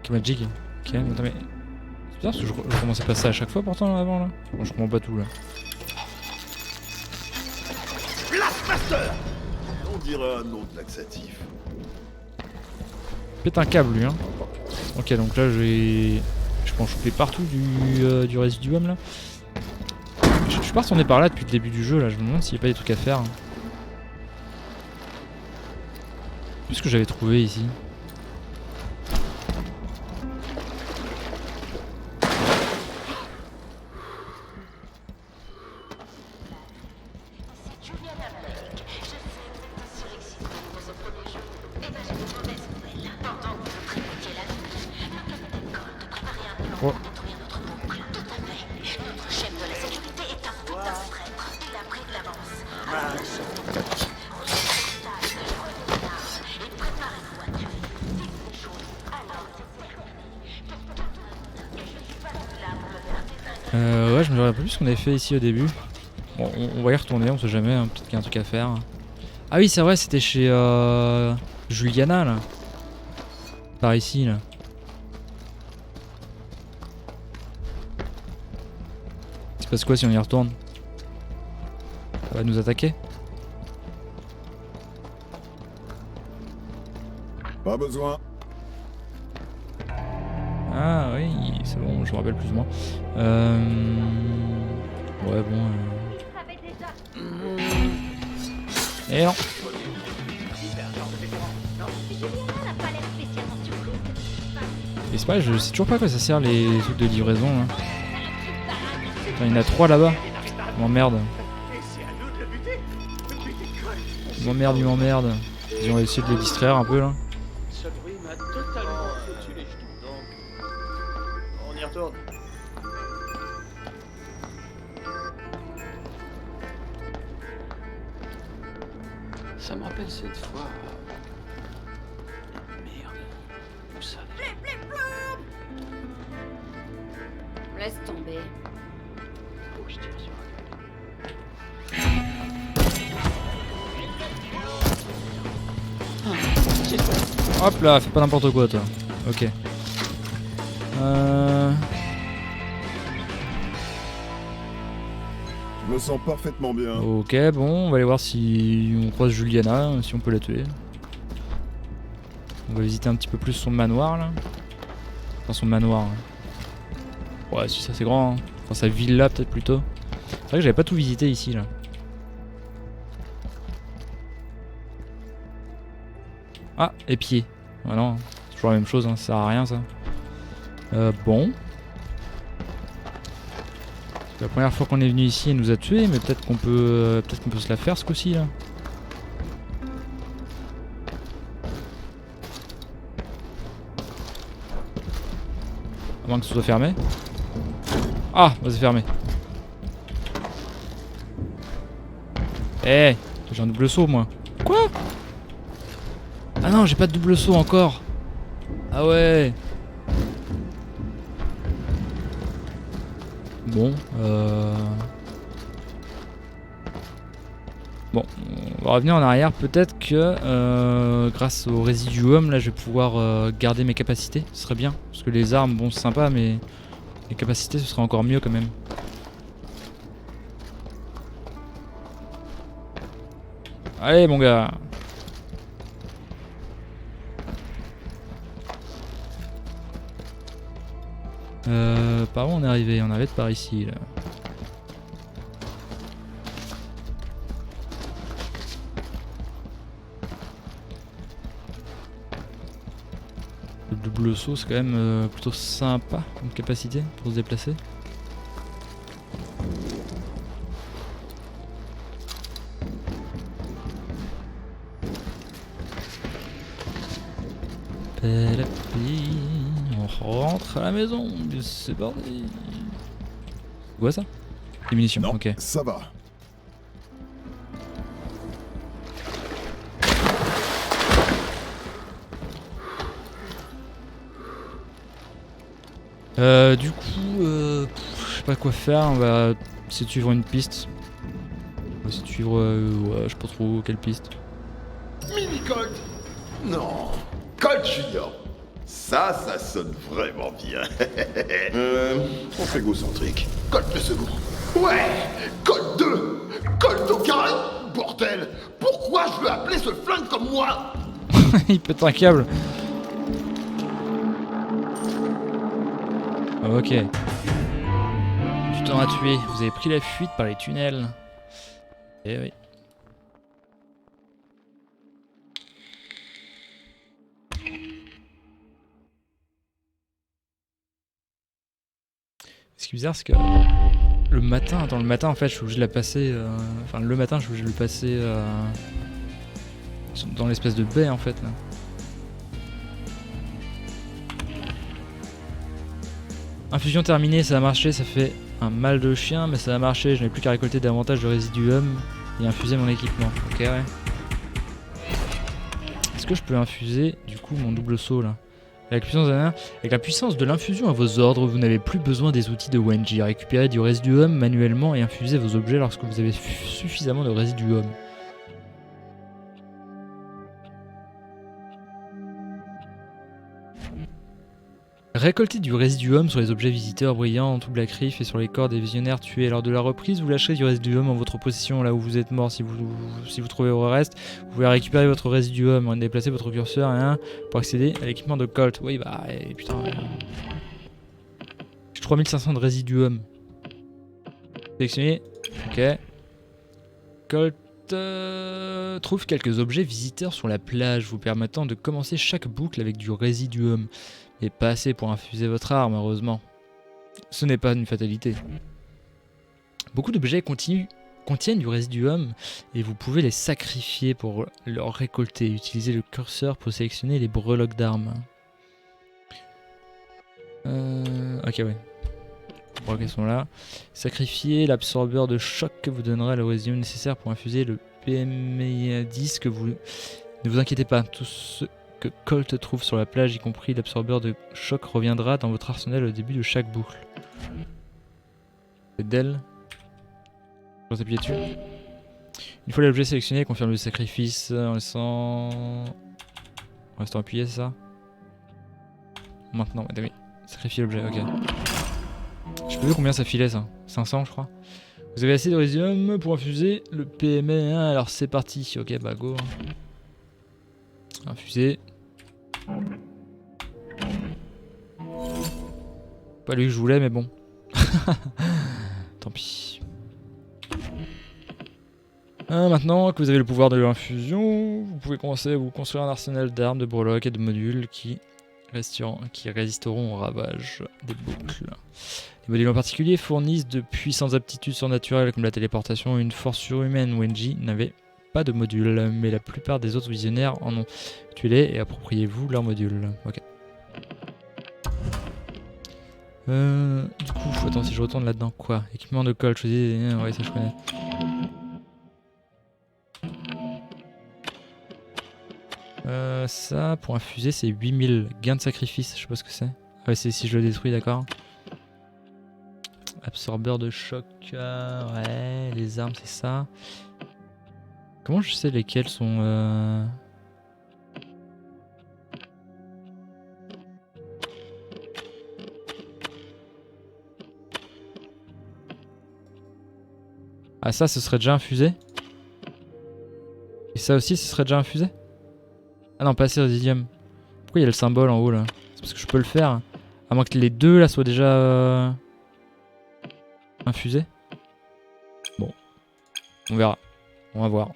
Ok, Magic. Ok, attends mais... C'est bizarre parce que je commençais pas ça à chaque fois pourtant là, avant là. Bon, je comprends pas tout là. Blastmaster. On dirait un nom de laxatif. Pète un câble lui hein. Ok, donc là je peux en choper partout du résiduum là. Je suis pas retourné par là depuis le début du jeu là, je me demande s'il n'y a pas des trucs à faire. Qu'est-ce que j'avais trouvé ici? Oh. Ouais, je me rappelle plus ce qu'on avait fait ici au début. Bon, on va y retourner, on sait jamais, hein, peut-être qu'il y a un truc à faire. Ah oui, c'est vrai, c'était chez Juliana là. Par ici là. Il se passe quoi si on y retourne? Ça va nous attaquer? Pas besoin. Ah oui, c'est bon, je me rappelle plus ou moins. Ouais, bon. Et non. Et c'est pas, je sais toujours pas à quoi ça sert les trucs de livraison là. Enfin, il y en a 3 là-bas. Il m'emmerde. Il m'emmerde, il m'emmerde. On va essayer de les distraire un peu là. Ce bruit m'a totalement foutu les genoux, donc... On y retourne. Ça me rappelle cette fois... Merde. Où ça déjà? Laisse tomber. Faut que je tire sur un... Hop là, fais pas n'importe quoi toi. Ok. Je me sens parfaitement bien. Ok, bon, on va aller voir si on croise Juliana, si on peut la tuer. On va visiter un petit peu plus son manoir là. Enfin son manoir. Ouais, si ça c'est grand. Hein. Enfin sa villa peut-être plutôt. C'est vrai que j'avais pas tout visité ici là. Ah, épier. Ah non, c'est toujours la même chose, hein, ça sert à rien ça. Bon. C'est la première fois qu'on est venu ici et nous a tués, mais peut-être qu'on peut, se la faire ce coup-ci là. À moins que ce soit fermé. Ah, bah c'est fermé. Eh, j'ai un double saut moi. Quoi? Ah non, j'ai pas de double saut encore. Ah ouais. Bon, bon, on va revenir en arrière. Peut-être que grâce au résiduum, là, je vais pouvoir garder mes capacités. Ce serait bien. Parce que les armes, bon, c'est sympa, mais les capacités, ce serait encore mieux quand même. Allez, mon gars. Par où on est arrivé? On est arrivé de par ici là. Le double saut c'est quand même plutôt sympa comme capacité pour se déplacer. On rentre à la maison, c'est parti. C'est quoi ça? Des munitions, Non, ok. ça va. Du coup, je sais pas quoi faire, on va essayer de suivre une piste. On va essayer de suivre, ouais, je sais pas trop quelle piste. Mini Colt? Non, Colt Junior. Ça sonne vraiment bien. On fait égocentrique. Colt le second. Ouais, Colt 2. Colt au carré. Bordel, pourquoi je veux appeler ce flingue comme moi? Il pète un câble. Ok. Du temps à tuer. Vous avez pris la fuite par les tunnels. Eh oui. Ce qui est bizarre, c'est que le matin en fait, je suis obligé de la passer. Enfin, le matin, je suis obligé de le passer dans l'espèce de baie en fait là. Infusion terminée, ça a marché, ça fait un mal de chien, mais ça a marché. Je n'ai plus qu'à récolter davantage de résiduum et infuser mon équipement. Ok, ouais. Est-ce que je peux infuser du coup mon double saut là? Avec la puissance de l'infusion à vos ordres, vous n'avez plus besoin des outils de Wenji. Récupérez du résiduum manuellement et infusez vos objets lorsque vous avez suffisamment de résiduum. Récoltez du résiduum sur les objets visiteurs brillants en tout Black Reef et sur les corps des visionnaires tués. Lors de la reprise, vous lâcherez du résiduum en votre possession là où vous êtes mort. Si vous trouvez vos restes, vous pouvez récupérer votre résiduum, déplacer votre curseur pour accéder à l'équipement de Colt. Oui, bah, putain. J'ai 3500 de résiduum. Sélectionné. Ok. Colt trouve quelques objets visiteurs sur la plage, vous permettant de commencer chaque boucle avec du résiduum. Et pas assez pour infuser votre arme, heureusement. Ce n'est pas une fatalité. Beaucoup d'objets contiennent du résiduum et vous pouvez les sacrifier pour le récolter. Utilisez le curseur pour sélectionner les breloques d'armes. Ok, ouais. Les breloques sont là. Sacrifiez l'absorbeur de choc que vous donnera le résiduum nécessaire pour infuser le PMI10 que vous... Ne vous inquiétez pas, tout ce que Colt trouve sur la plage, y compris l'absorbeur de choc, reviendra dans votre arsenal au début de chaque boucle. C'est d'elle. Je vais appuyer dessus. Une fois l'objet sélectionné, confirme le sacrifice en restant appuyé, c'est ça? Maintenant, oui. Sacrifier l'objet, ok. Je peux voir combien ça filait ça? 500 je crois. Vous avez assez de résiduum pour infuser le PME1, alors c'est parti. Ok, bah go. Infuser. Pas lui que je voulais, mais bon. Tant pis. Maintenant que vous avez le pouvoir de l'infusion, vous pouvez commencer à vous construire un arsenal d'armes, de breloques et de modules qui résisteront au ravage des boucles. Les modules en particulier fournissent de puissantes aptitudes surnaturelles comme la téléportation et une force surhumaine. Wenji n'avait pas de module, mais la plupart des autres visionnaires en ont. Tuez-les et appropriez-vous leur module. Ok. Du coup, attends, si je retourne là-dedans, quoi? Équipement de Colt, choisissez. Ouais, ça je connais. Ça, pour infuser, c'est 8000. Gain de sacrifice, je sais pas ce que c'est. Ouais, c'est si je le détruis, d'accord. Absorbeur de choc, ouais, les armes, c'est ça. Comment je sais lesquelles sont... Ah ça, ce serait déjà infusé? Et ça aussi, ce serait déjà infusé? Ah non, pas assez résidium. Pourquoi il y a le symbole en haut là? C'est parce que je peux le faire. À moins que les deux là soient déjà... infusés. Bon. On verra. On va voir.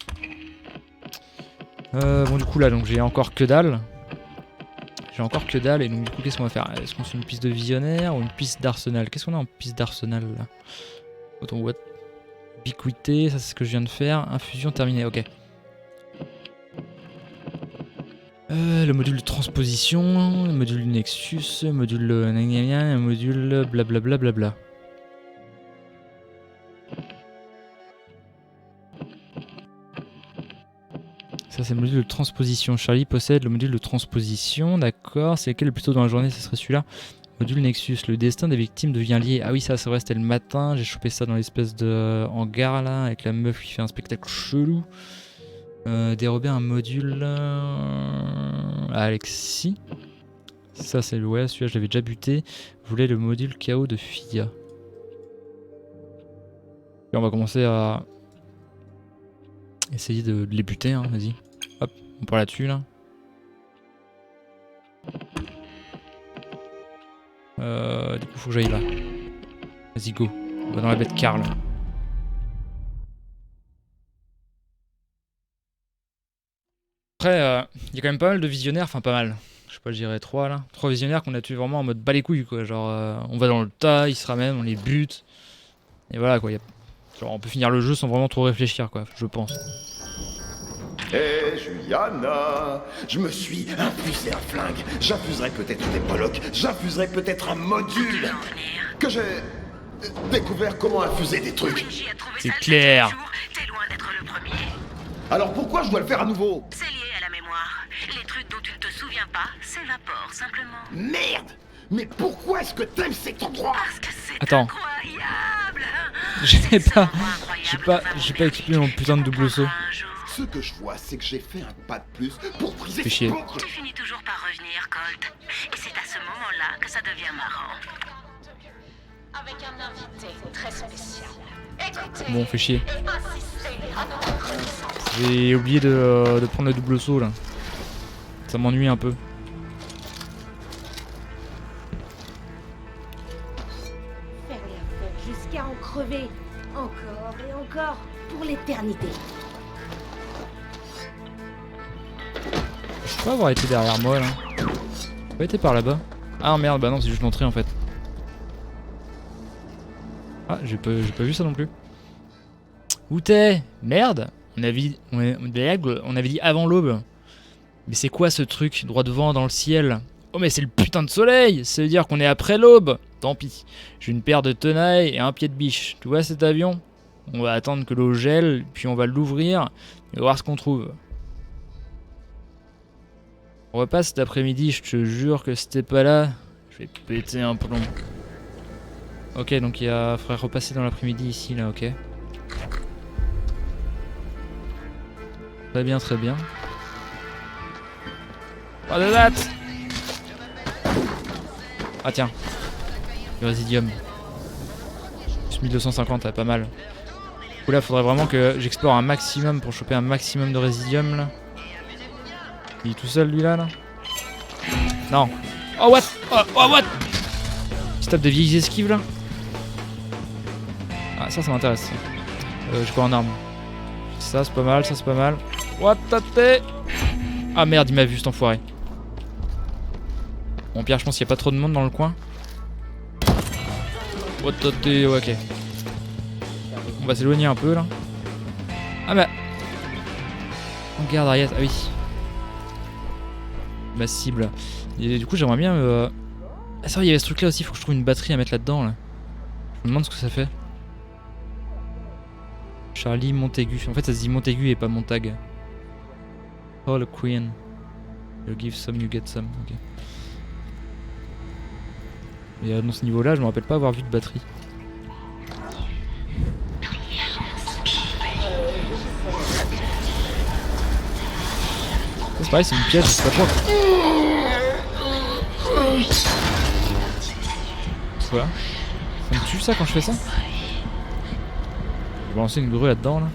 Bon du coup là, donc j'ai encore que dalle. J'ai encore que dalle et donc du coup qu'est-ce qu'on va faire? Est-ce qu'on fait une piste de visionnaire ou une piste d'arsenal? Qu'est-ce qu'on a en piste d'arsenal là? Autant what? Ubiquité, ça c'est ce que je viens de faire. Infusion terminée, ok. Le module de transposition, le module Nexus, le module le module blablabla. Bla. Ça c'est le module de transposition. Charlie possède le module de transposition, d'accord. C'est lequel le plus tôt dans la journée? Ce serait celui-là. Module Nexus, le destin des victimes devient lié. Ah oui, ça c'est vrai, c'était le matin. J'ai chopé ça dans l'espèce de hangar là, avec la meuf qui fait un spectacle chelou. Dérober un module à Alexis. Ça c'est le ouais, celui-là je l'avais déjà buté. Vous voulez le module KO de Fia. Et on va commencer à essayer de les buter, hein, vas-y. Hop, on part là-dessus là. Du coup faut que j'aille là. Vas-y go, on va dans la bête Karl. Après, il y a quand même pas mal de visionnaires, enfin pas mal. Je sais pas, je dirais 3 là. 3 visionnaires qu'on a tués vraiment en mode bas les couilles quoi. Genre, on va dans le tas, ils se ramènent, on les bute. Et voilà quoi. Genre, on peut finir le jeu sans vraiment trop réfléchir quoi, je pense. Hé Juliana, je me suis infusé un flingue. J'infuserai peut-être des breloques, j'infuserai peut-être un module. Que j'ai découvert comment infuser des trucs. C'est clair. T'es loin d'être le premier. Alors pourquoi je dois le faire à nouveau? C'est lié à la mémoire. Les trucs dont tu ne te souviens souviens pas, s'évapore simplement. Merde! Mais pourquoi est-ce que t'aimes cet endroit? Parce que c'est Attends. incroyable. J'ai pas équipé mon putain de double saut. Ce que je vois, c'est que j'ai fait un pas de plus pour briser Fais chier. Tu finis toujours par revenir, Colt. Et c'est à ce moment-là que ça devient marrant. Avec un invité très spécial. Écoutez Bon, fais chier. et assistez à notre reconnaissance. J'ai oublié de prendre le double saut là. Ça m'ennuie un peu. Faire la fête jusqu'à en crever. Encore et encore. Pour l'éternité. Je peux pas avoir été derrière moi là. J'ai pas été par là-bas. Ah merde, bah non, c'est juste l'entrée en fait. Ah, j'ai pas vu ça non plus. Où t'es? Merde! On avait dit avant l'aube. Mais c'est quoi ce truc droit devant dans le ciel? Oh mais c'est le putain de soleil! Ça veut dire qu'on est après l'aube! Tant pis. J'ai une paire de tenailles et un pied de biche. Tu vois cet avion? On va attendre que l'eau gèle, puis on va l'ouvrir et voir ce qu'on trouve. On repas cet après-midi, je te jure que si t'es pas là, je vais péter un plomb. Ok, donc il faudrait repasser dans l'après-midi ici, là, ok. Très bien, très bien. Pas de date! Ah tiens, le résidium. Plus 1250, là, pas mal. Du coup là, faudrait vraiment que j'explore un maximum pour choper un maximum de résidium, là. Il est tout seul, lui, là? Non. Oh, what? Oh, what? Il se tape de vieilles esquives, là? Ah, ça m'intéresse. J'ai quoi en arme? Ça, c'est pas mal, ça, c'est pas mal. What the... Ah, merde, il m'a vu, cet enfoiré. Bon, Pierre, je pense qu'il n'y a pas trop de monde dans le coin. What the... Ouais, ok. On va s'éloigner un peu, là. Ah, bah... On garde Ariette, ah oui. Ma cible. Et du coup, j'aimerais bien... Ah, ça va, il y avait ce truc-là aussi, faut que je trouve une batterie à mettre là-dedans, là. Je me demande ce que ça fait. Charlie Montaigu. En fait, ça se dit Montaigu et pas Montag. Oh, le Queen. You give some, you get some. Ok. Et dans ce niveau-là, je me rappelle pas avoir vu de batterie. C'est pareil, c'est une pièce, je sais pas trop. Voilà. Ça me tue ça quand je fais ça? Je vais lancer une grue là-dedans là.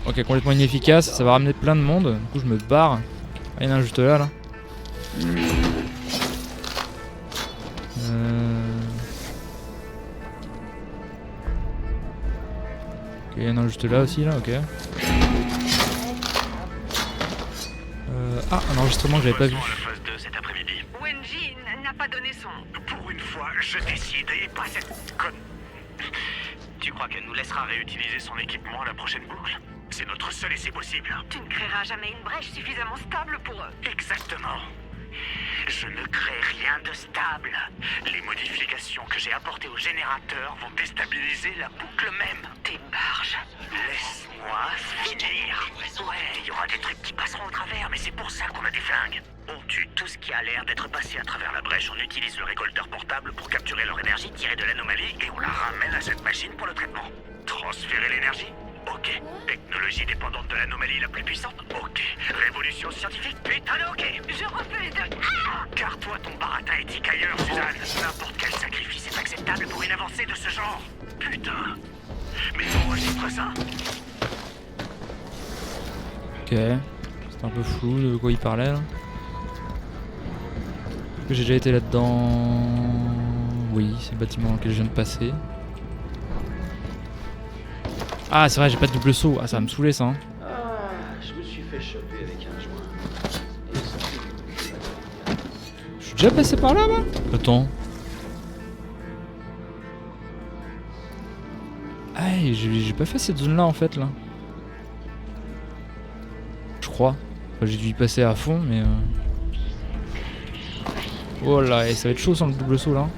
Ok, complètement inefficace, ça va ramener plein de monde. Du coup je me barre. Ah, il y en a un juste là. Ok, il y en a un juste là aussi là, ok. Ah, un enregistrement que j'avais pas vu. Wenji n'a pas donné son... Pour une fois, je décide et pas cette conne. Tu crois qu'elle nous laissera réutiliser son équipement à la prochaine boucle? C'est notre seul essai possible. Tu ne créeras jamais une brèche suffisamment stable pour eux. Exactement. Je ne crée rien de stable. Les modifications que j'ai apportées au générateur vont déstabiliser la boucle même. Tes barges. Laisse-moi finir. Ouais, il y aura des trucs qui passeront au travers, mais c'est pour ça qu'on a des flingues. On tue tout ce qui a l'air d'être passé à travers la brèche. On utilise le récolteur portable pour capturer leur énergie tirée de l'anomalie et on la ramène à cette machine pour le traitement. Transférer l'énergie? Ok. Technologie dépendante de l'anomalie la plus puissante? Ok. Révolution scientifique? Putain de ok. Je refuse de... Garde-toi ton baratin éthique ailleurs, Suzanne. N'importe quel sacrifice est acceptable pour une avancée de ce genre. Putain. Mais enregistre ça. Ok. C'était un peu flou de quoi il parlait là. J'ai déjà été là-dedans. Oui, c'est le bâtiment dans lequel je viens de passer. Ah, c'est vrai, j'ai pas de double saut. Ah, ça va me saouler ça. Hein. Ah, je me suis fait choper avec un joint. Je suis déjà passé par là, moi? Attends. Ah, j'ai pas fait cette zone-là en fait, là. Je crois. Enfin, j'ai dû y passer à fond, mais. Oh là, et ça va être chaud sans le double saut là.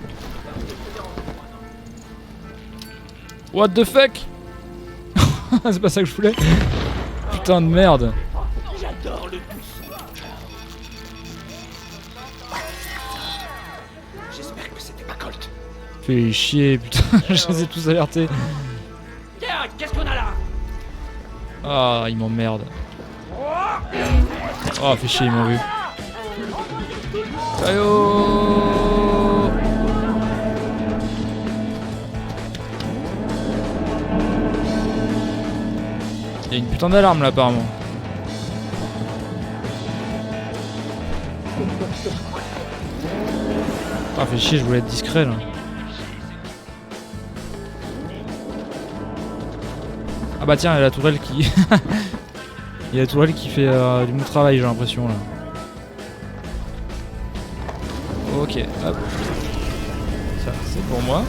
What the fuck? C'est pas ça que je voulais. Putain de merde. J'adore le buisson. J'espère que c'était pas Colt. Fais chier, putain. Je les ai tous alertés. Tiens, qu'est-ce qu'on a là? Ah, ils m'emmerdent. Oh, fais chier, ils m'ont vu. Ayo! Il y a une putain d'alarme là apparemment. Ah, fais chier, je voulais être discret là. Ah bah tiens, il y a la tourelle qui... Il y a la tourelle qui fait du bon travail, j'ai l'impression là. Ok, hop. Ça, c'est pour moi.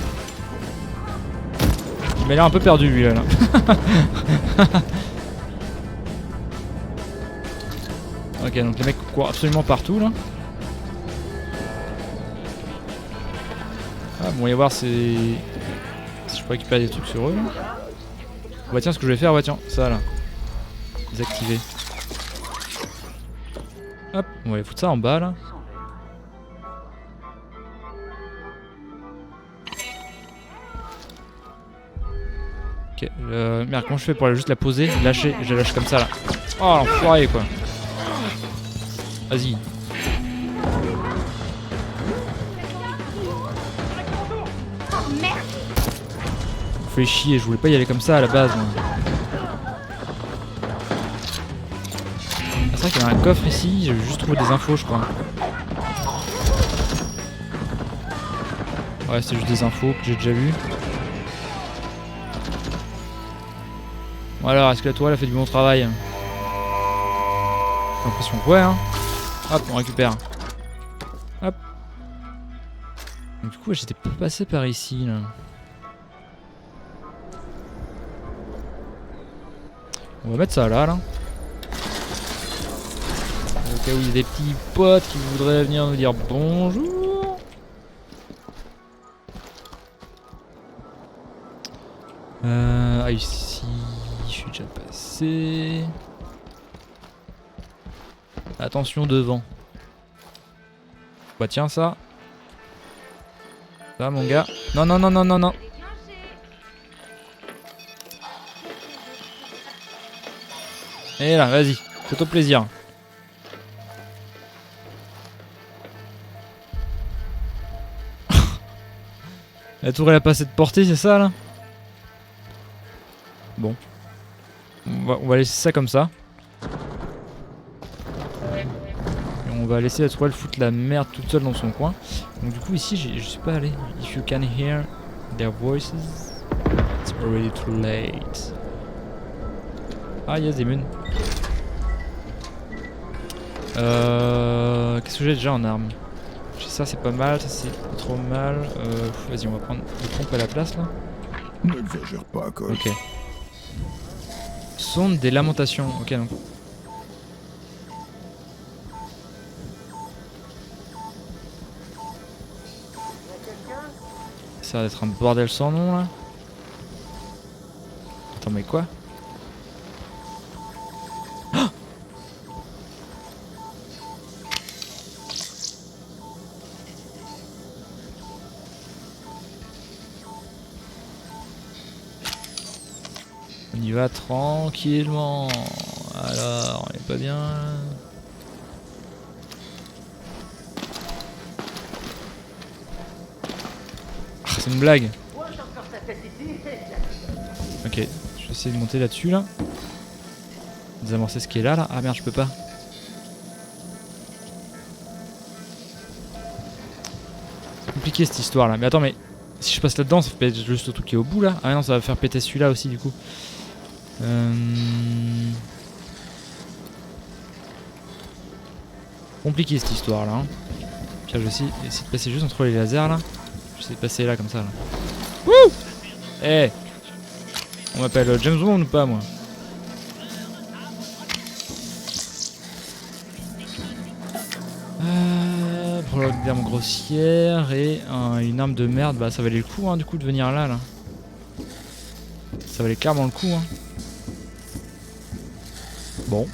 Il m'a l'air un peu perdu lui là. Ok, donc les mecs courent absolument partout là. Ah, bon, on va y voir si je peux récupérer des trucs sur eux là. Bah tiens, ce que je vais faire, ouais tiens, ça là. Désactiver. Hop, on va aller foutre ça en bas là. Ok, merde, comment je fais pour aller juste la poser, lâcher, je la lâche comme ça là. Oh l'enfoiré quoi. Vas-y. Fait chier, je voulais pas y aller comme ça à la base moi. Ah, c'est vrai qu'il y a un coffre ici, j'ai juste trouvé des infos je crois. Ouais, c'est juste des infos que j'ai déjà vues. Bon alors, est-ce que la toile a fait du bon travail? J'ai l'impression que ouais hein. Hop, on récupère. Hop. Donc, du coup, j'étais pas passé par ici là. On va mettre ça là. Au cas où il y a des petits potes qui voudraient venir nous dire bonjour. Ah ici, je suis déjà passé. Attention devant. Bah tiens ça. Ça mon gars. Non non non non non non. Et là, vas-y, fais-toi plaisir. La tour elle a pas assez de portée, c'est ça là? Bon. On va laisser ça comme ça. Et on va laisser la tourelle foutre la merde toute seule dans son coin. Donc du coup ici, je suis pas allé. If you can hear their voices, it's already too late. Ah, yes, des munes. Qu'est-ce que j'ai déjà en arme? Ça c'est pas mal, ça c'est pas trop mal. Vas-y, on va prendre le pompe à la place là. N'exagère pas, Colt. Ok. Sonde des lamentations. Ok, donc. Ça va être un bordel sans nom là. Attends, mais quoi? On y va tranquillement. Alors, on est pas bien là. Ah, c'est une blague. Ok, je vais essayer de monter là-dessus là. Désamorcer ce qui est là là. Ah merde, je peux pas. C'est compliqué cette histoire là. Mais attends, mais si je passe là-dedans, ça fait juste le truc qui est au bout là. Ah non, ça va faire péter celui-là aussi du coup. Compliqué cette histoire là. Hein. Puis là, je vais essayer de passer juste entre les lasers là. Je vais essayer de passer là comme ça là. Wouh! Eh! On m'appelle James Bond ou pas moi? Pour l'arme grossière et une arme de merde, bah ça valait le coup hein, du coup de venir là. Ça valait clairement le coup hein. Bon.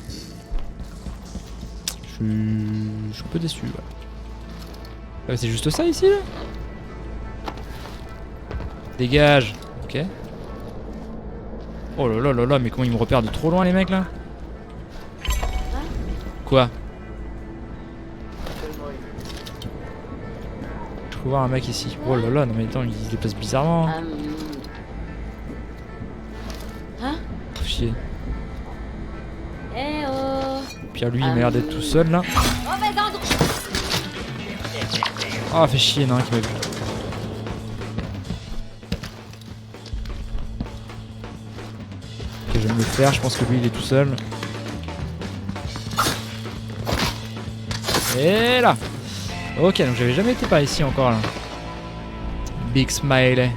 Je suis un peu déçu. Voilà. Ah, c'est juste ça ici là? Dégage. Ok. Oh là là là là, mais comment ils me repèrent de trop loin les mecs là? Quoi? Je peux voir un mec ici. Oh là là, non mais attends, il se déplace bizarrement. Hein? Oh, chier. Eh oh. Pierre lui il m'a l'air d'être tout seul là. Mauvais endroit. Ah, fait chier, non, qui m'a vu. Ok, je vais me le faire, je pense que lui il est tout seul. Et là. Ok, donc j'avais jamais été par ici encore là. Big smile.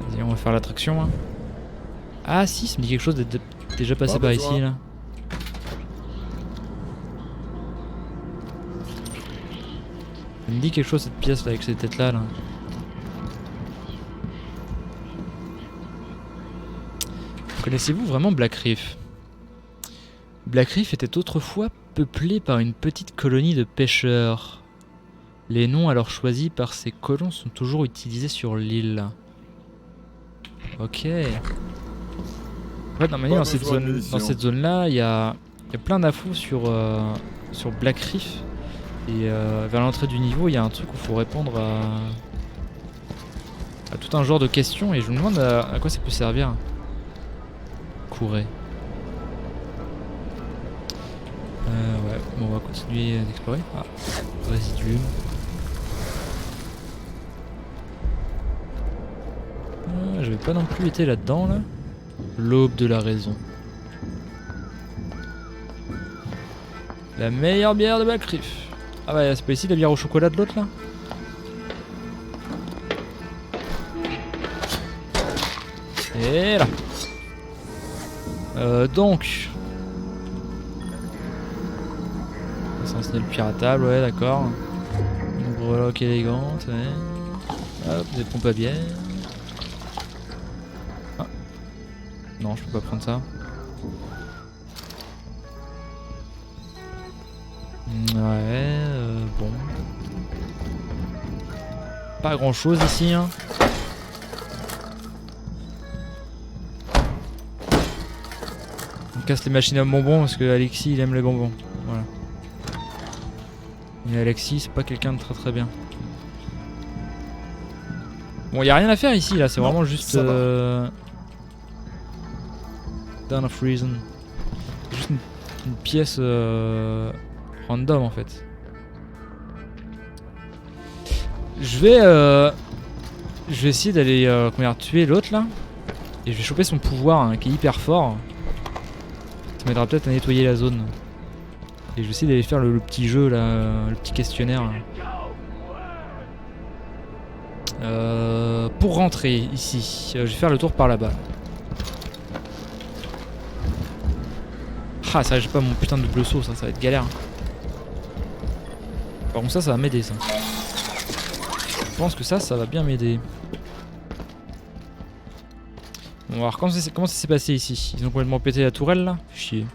Vas-y, on va faire l'attraction. Hein. Ah si, ça me dit quelque chose d'être déjà passé par ici là. Ça me dit quelque chose cette pièce là avec ces têtes là. Connaissez-vous vraiment Black Reef? Black Reef était autrefois peuplé par une petite colonie de pêcheurs. Les noms alors choisis par ces colons sont toujours utilisés sur l'île. Ok. En fait, normalement dans cette zone là, il y a plein d'infos sur Black Reef. Et vers l'entrée du niveau, il y a un truc où il faut répondre à tout un genre de questions. Et je me demande à quoi ça peut servir. Courez. Ouais, bon, on va continuer d'explorer. Ah, résiduum. J'avais pas non plus été là-dedans là. L'aube de la raison. La meilleure bière de Black Reef. Ah bah c'est pas ici la bière au chocolat de l'autre là? Et là. Donc. C'est le piratable, ouais d'accord. Une breloque élégante, ouais. Hop, des pompes à bière. Ah. Non, je peux pas prendre ça. Ouais, bon. Pas grand chose ici, hein. On casse les machines à bonbons parce que Alexis il aime les bonbons. Voilà. Et Alexis c'est pas quelqu'un de très très bien. Bon, y a rien à faire ici là, c'est vraiment juste Down of Reason. Juste une pièce random en fait. Je vais essayer d'aller tuer l'autre là. Et je vais choper son pouvoir hein, qui est hyper fort. Ça m'aidera peut-être à nettoyer la zone. Et je vais essayer d'aller faire le petit jeu là, le petit questionnaire là. Pour rentrer ici, je vais faire le tour par là-bas. Ah ça j'ai pas mon putain de double saut, ça va être galère. Par contre ça va m'aider ça. Je pense que ça va bien m'aider. Bon, alors comment ça s'est passé ici? Ils ont complètement pété la tourelle là? Chier.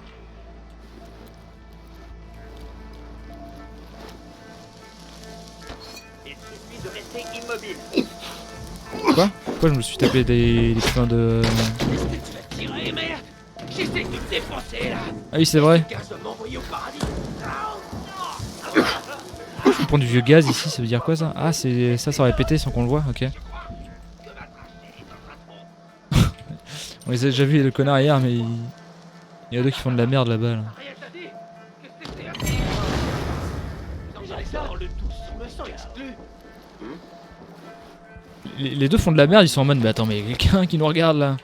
Il suffit de rester immobile. Quoi? Pourquoi je me suis tapé des points de... Tiré, merde! J'essaie de te défoncer là! Ah oui c'est vrai. De m'envoyer au paradis. Je me prends du vieux gaz ici, ça veut dire quoi ça? Ah c'est ça aurait pété sans qu'on le voit, ok. On les a déjà vu le connard hier mais il y a deux qui font de la merde là-bas là. Les deux font de la merde, ils sont en mode mais attends mais il y a quelqu'un qui nous regarde là.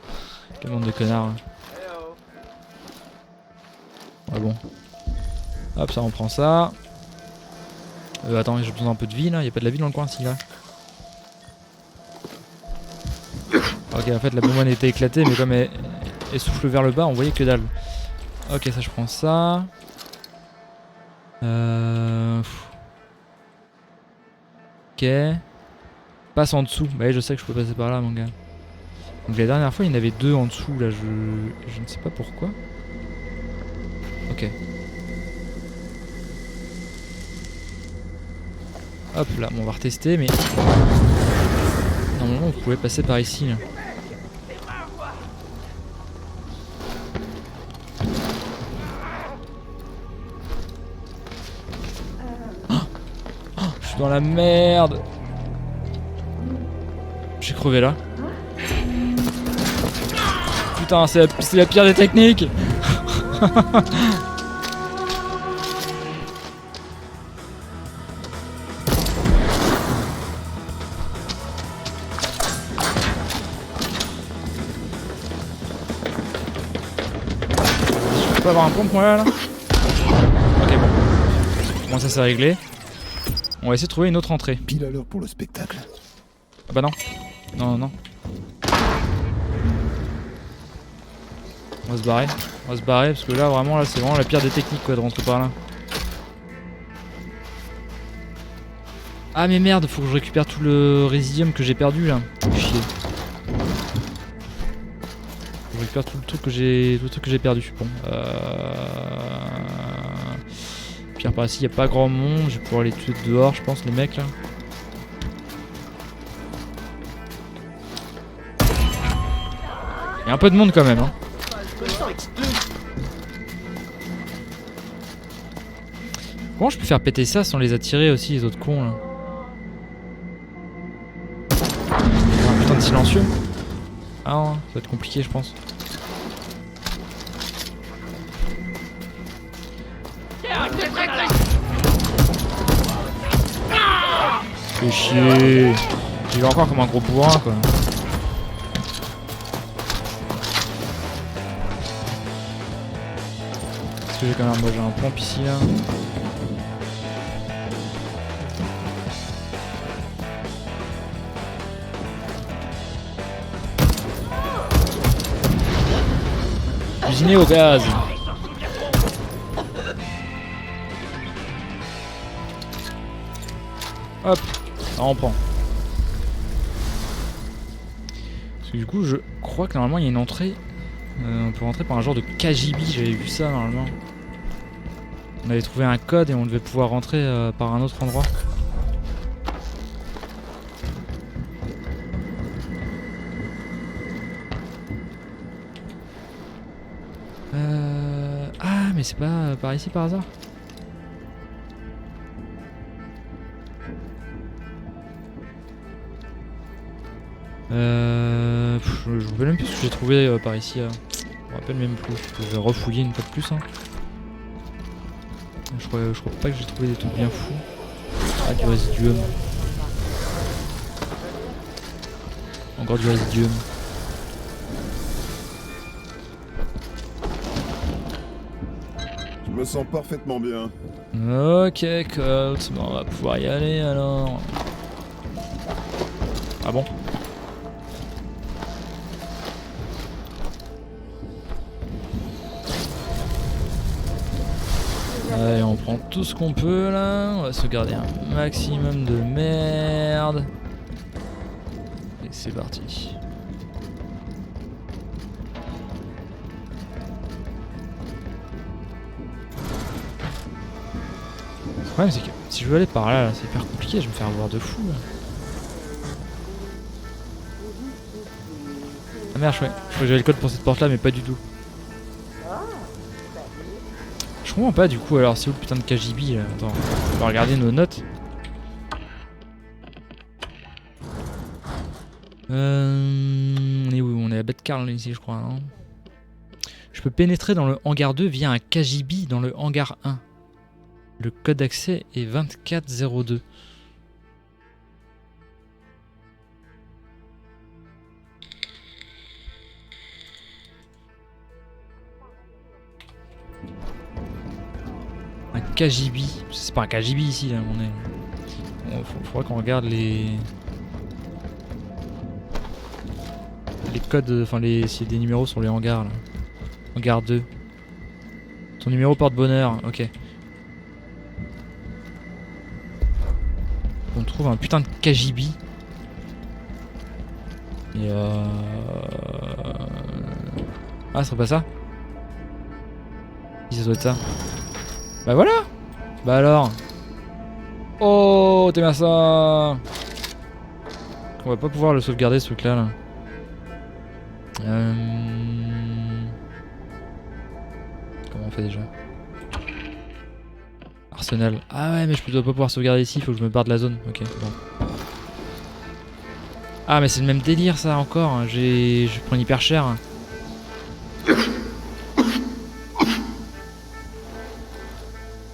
Quel monde de connards. Ah bon. Hop ça on prend ça. Attends j'ai besoin d'un peu de vie là, il y a pas de la vie dans le coin si là. Ok en fait la bonbonne était éclatée mais comme elle souffle vers le bas on voyait que dalle. Ok ça je prends ça. Ok. Passe en dessous. Bah oui, je sais que je peux passer par là mon gars. Donc la dernière fois il y en avait deux en dessous là, je ne sais pas pourquoi. Ok. Hop là, bon, on va retester, mais... Normalement, vous pouvez passer par ici. Là. Je suis dans la merde. J'ai crevé là. Putain, c'est la pire des techniques. Je peux avoir un pompe moi là. Ok bon. Bon ça c'est réglé. On va essayer de trouver une autre entrée. Pile à l'heure pour le spectacle. Ah bah non. Non non non. On va se barrer. On va se barrer parce que là vraiment là c'est vraiment la pire des techniques quoi de rentrer par là. Ah mais merde, faut que je récupère tout le résidium que j'ai perdu là. Chier. Je récupère tout le truc que j'ai perdu. Bon. Pierre par ici, y a pas grand monde. Je vais pouvoir les tuer dehors, je pense, les mecs là. Y a un peu de monde quand même. Hein. Comment je peux faire péter ça sans les attirer aussi, les autres cons là? Un putain de silencieux. Ah non, ça va être compliqué je pense. Fais chier. J'y vais encore comme un gros bourrin quoi. Est-ce que j'ai quand même moi j'ai un pompe ici là. Cuisiner au gaz. Hop, ça on prend. Parce que du coup je crois que normalement il y a une entrée. On peut rentrer par un genre de KGB, j'avais vu ça normalement. On avait trouvé un code et on devait pouvoir rentrer par un autre endroit. Ah mais c'est pas par ici par hasard? Je me rappelle même plus ce que j'ai trouvé par ici. Je me rappelle même plus. Je vais refouiller une fois de plus. Hein. Je crois pas que j'ai trouvé des trucs bien fous. Ah, du résidium. Encore du résidium. Je me sens parfaitement bien. Ok, Colt. Bon, on va pouvoir y aller alors. Ah bon? Allez, on prend tout ce qu'on peut là. On va se garder un maximum de merde. Et c'est parti. Le problème c'est que si je veux aller par là, c'est hyper compliqué, je vais me faire avoir de fou là. Ah merde, je crois que j'avais le code pour cette porte là mais pas du tout. Je comprends pas du coup, alors c'est où le putain de KGB là? Attends, on va regarder nos notes. On est où? On est à Bedkarl ici je crois, non? Je peux pénétrer dans le hangar 2 via un KGB dans le hangar 1. Le code d'accès est 2402. Un KGB. C'est pas un KGB ici là, on est. Faudra qu'on regarde les codes, enfin s'il y a des numéros sur les hangars là. Hangar 2. Ton numéro porte bonheur, ok. On trouve un putain de KGB. Et Ah, ce serait pas ça? Si ça doit être ça. Bah voilà. Bah alors. Oh, t'es bien ça. On va pas pouvoir le sauvegarder ce truc là. Comment on fait déjà? Arsenal. Ah ouais mais je dois pas pouvoir sauvegarder ici, il faut que je me barre de la zone. Ok bon. Ah mais c'est le même délire ça encore. Hein. Je prends hyper cher. Hein.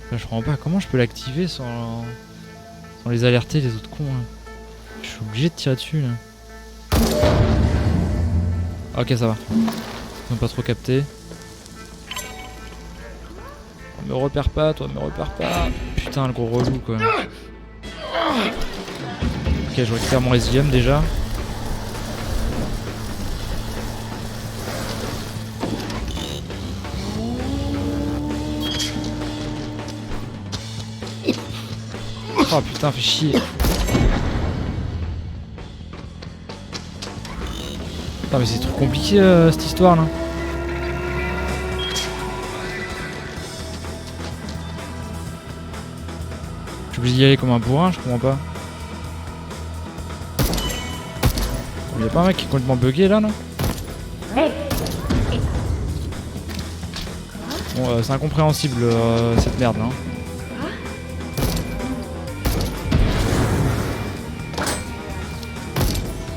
Là, je comprends pas comment je peux l'activer sans les alerter les autres cons. Hein. Je suis obligé de tirer dessus là. Ok ça va. Ils ont pas trop capté. Me repère pas, toi, me repère pas. Putain, le gros relou quoi. Ok, je récupère mon Resium déjà. Oh putain, fait chier. Putain, mais c'est trop compliqué cette histoire là. Je suis obligé d'y aller comme un bourrin, je comprends pas. Y'a pas un mec qui est complètement bugué là non? Bon, c'est incompréhensible cette merde là. Hein.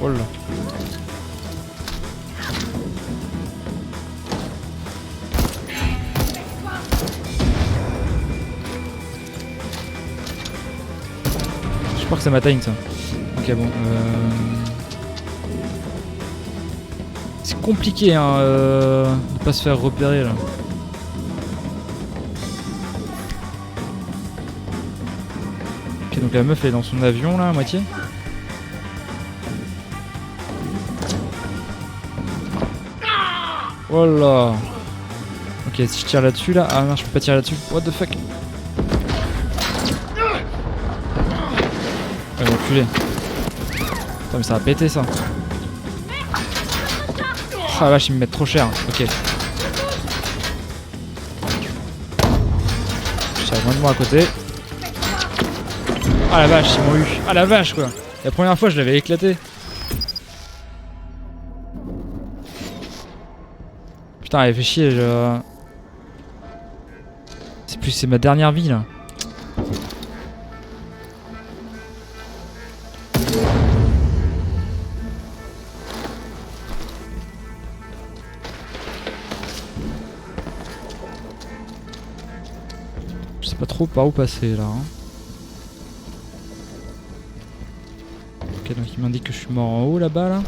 Oh là. Je crois que ça m'atteigne ça. Ok bon. C'est compliqué hein, de pas se faire repérer là. Ok donc la meuf elle est dans son avion là à moitié. Oh là. Ok si je tire là-dessus là. Ah non je peux pas tirer là-dessus. What the fuck. Ah l'enculé. Putain mais ça va péter ça. Ah la vache ils me mettent trop cher. Ok. J'ai loin de moi à côté. Ah la vache ils m'ont eu. Ah la vache quoi. La première fois je l'avais éclaté. Putain elle fait chier je... C'est ma dernière vie là. Je sais pas trop par où passer là. Hein. Ok donc il m'indique que je suis mort en haut là-bas là. Le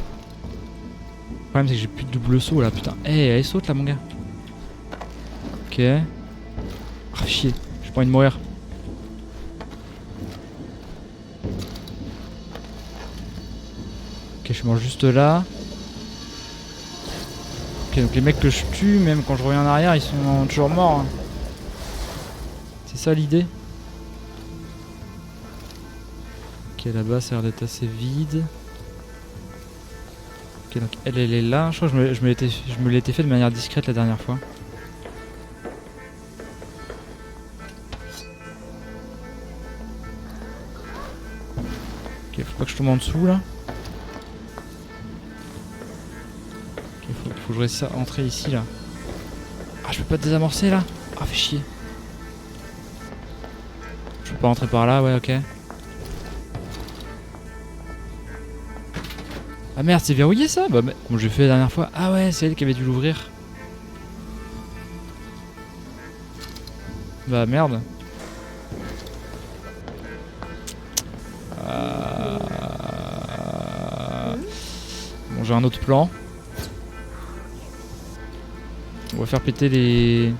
problème c'est que j'ai plus de double saut là putain. Eh hey, elle saute là mon gars. Ok. Ah chier, j'ai pas envie de mourir. Ok je suis mort juste là. Ok donc les mecs que je tue même quand je reviens en arrière ils sont toujours morts. Hein. C'est ça l'idée. Ok là-bas ça a l'air d'être assez vide. Ok donc elle est là. Je crois que je me l'étais fait de manière discrète la dernière fois. Ok faut pas que je tombe en dessous là. Ok faut que je réussisse à entrer ici là. Ah je peux pas te désamorcer là. Ah fait chier. Je peux pas rentrer par là ouais ok. Ah merde, c'est verrouillé ça? Bah, comme j'ai fait la dernière fois. Ah ouais, c'est elle qui avait dû l'ouvrir. Bah merde. Bon, j'ai un autre plan. On va faire péter les...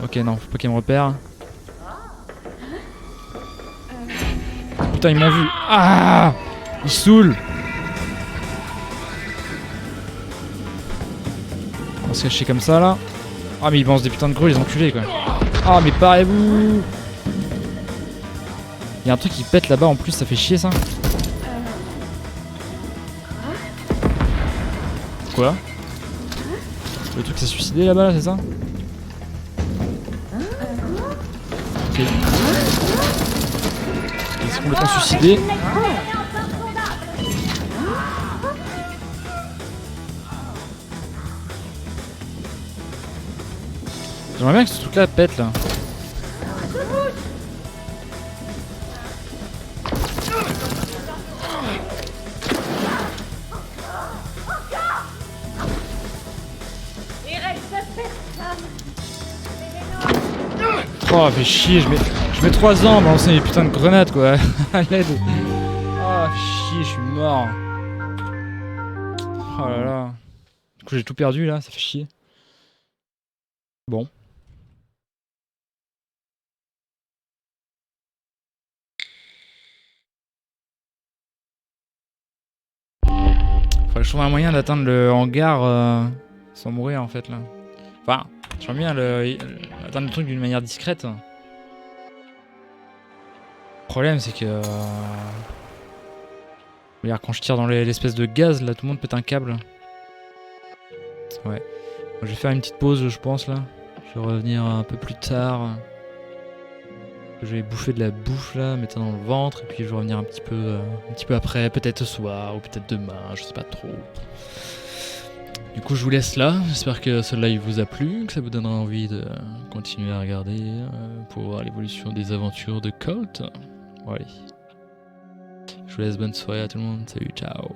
Ok, non, faut pas qu'elle me repère. Putain ils m'ont vu. Ah ils saoulent. On va se cacher comme ça là. Ah mais ils balancent des putains de gros les enculés quoi. Ah mais parez-vous. Il y a un truc qui pète là-bas en plus ça fait chier ça. Quoi? Le truc s'est suicidé là-bas, là, c'est ça? Ok. Il s'est complètement suicidé. J'aimerais bien que ce truc là pète là. Oh, fait chier, je mets 3 ans à lancer mes putains de grenades quoi. À l'aide. Oh, chier, je suis mort. Oh là là. Du coup, j'ai tout perdu là, ça fait chier. Bon. Faudrait que je trouve un moyen d'atteindre le hangar sans mourir en fait là. Enfin, j'aimerais bien atteindre le truc d'une manière discrète. Le problème c'est que... regarde, quand je tire dans l'espèce de gaz là, tout le monde pète un câble. Ouais. Je vais faire une petite pause je pense là. Je vais revenir un peu plus tard. Je vais bouffer de la bouffe là, mettre ça dans le ventre, et puis je vais revenir un petit peu après, peut-être ce soir, ou peut-être demain, je sais pas trop. Du coup je vous laisse là, j'espère que ce live vous a plu, que ça vous donnera envie de continuer à regarder pour voir l'évolution des aventures de Colt. Bon, allez. Je vous laisse, bonne soirée à tout le monde, salut, ciao.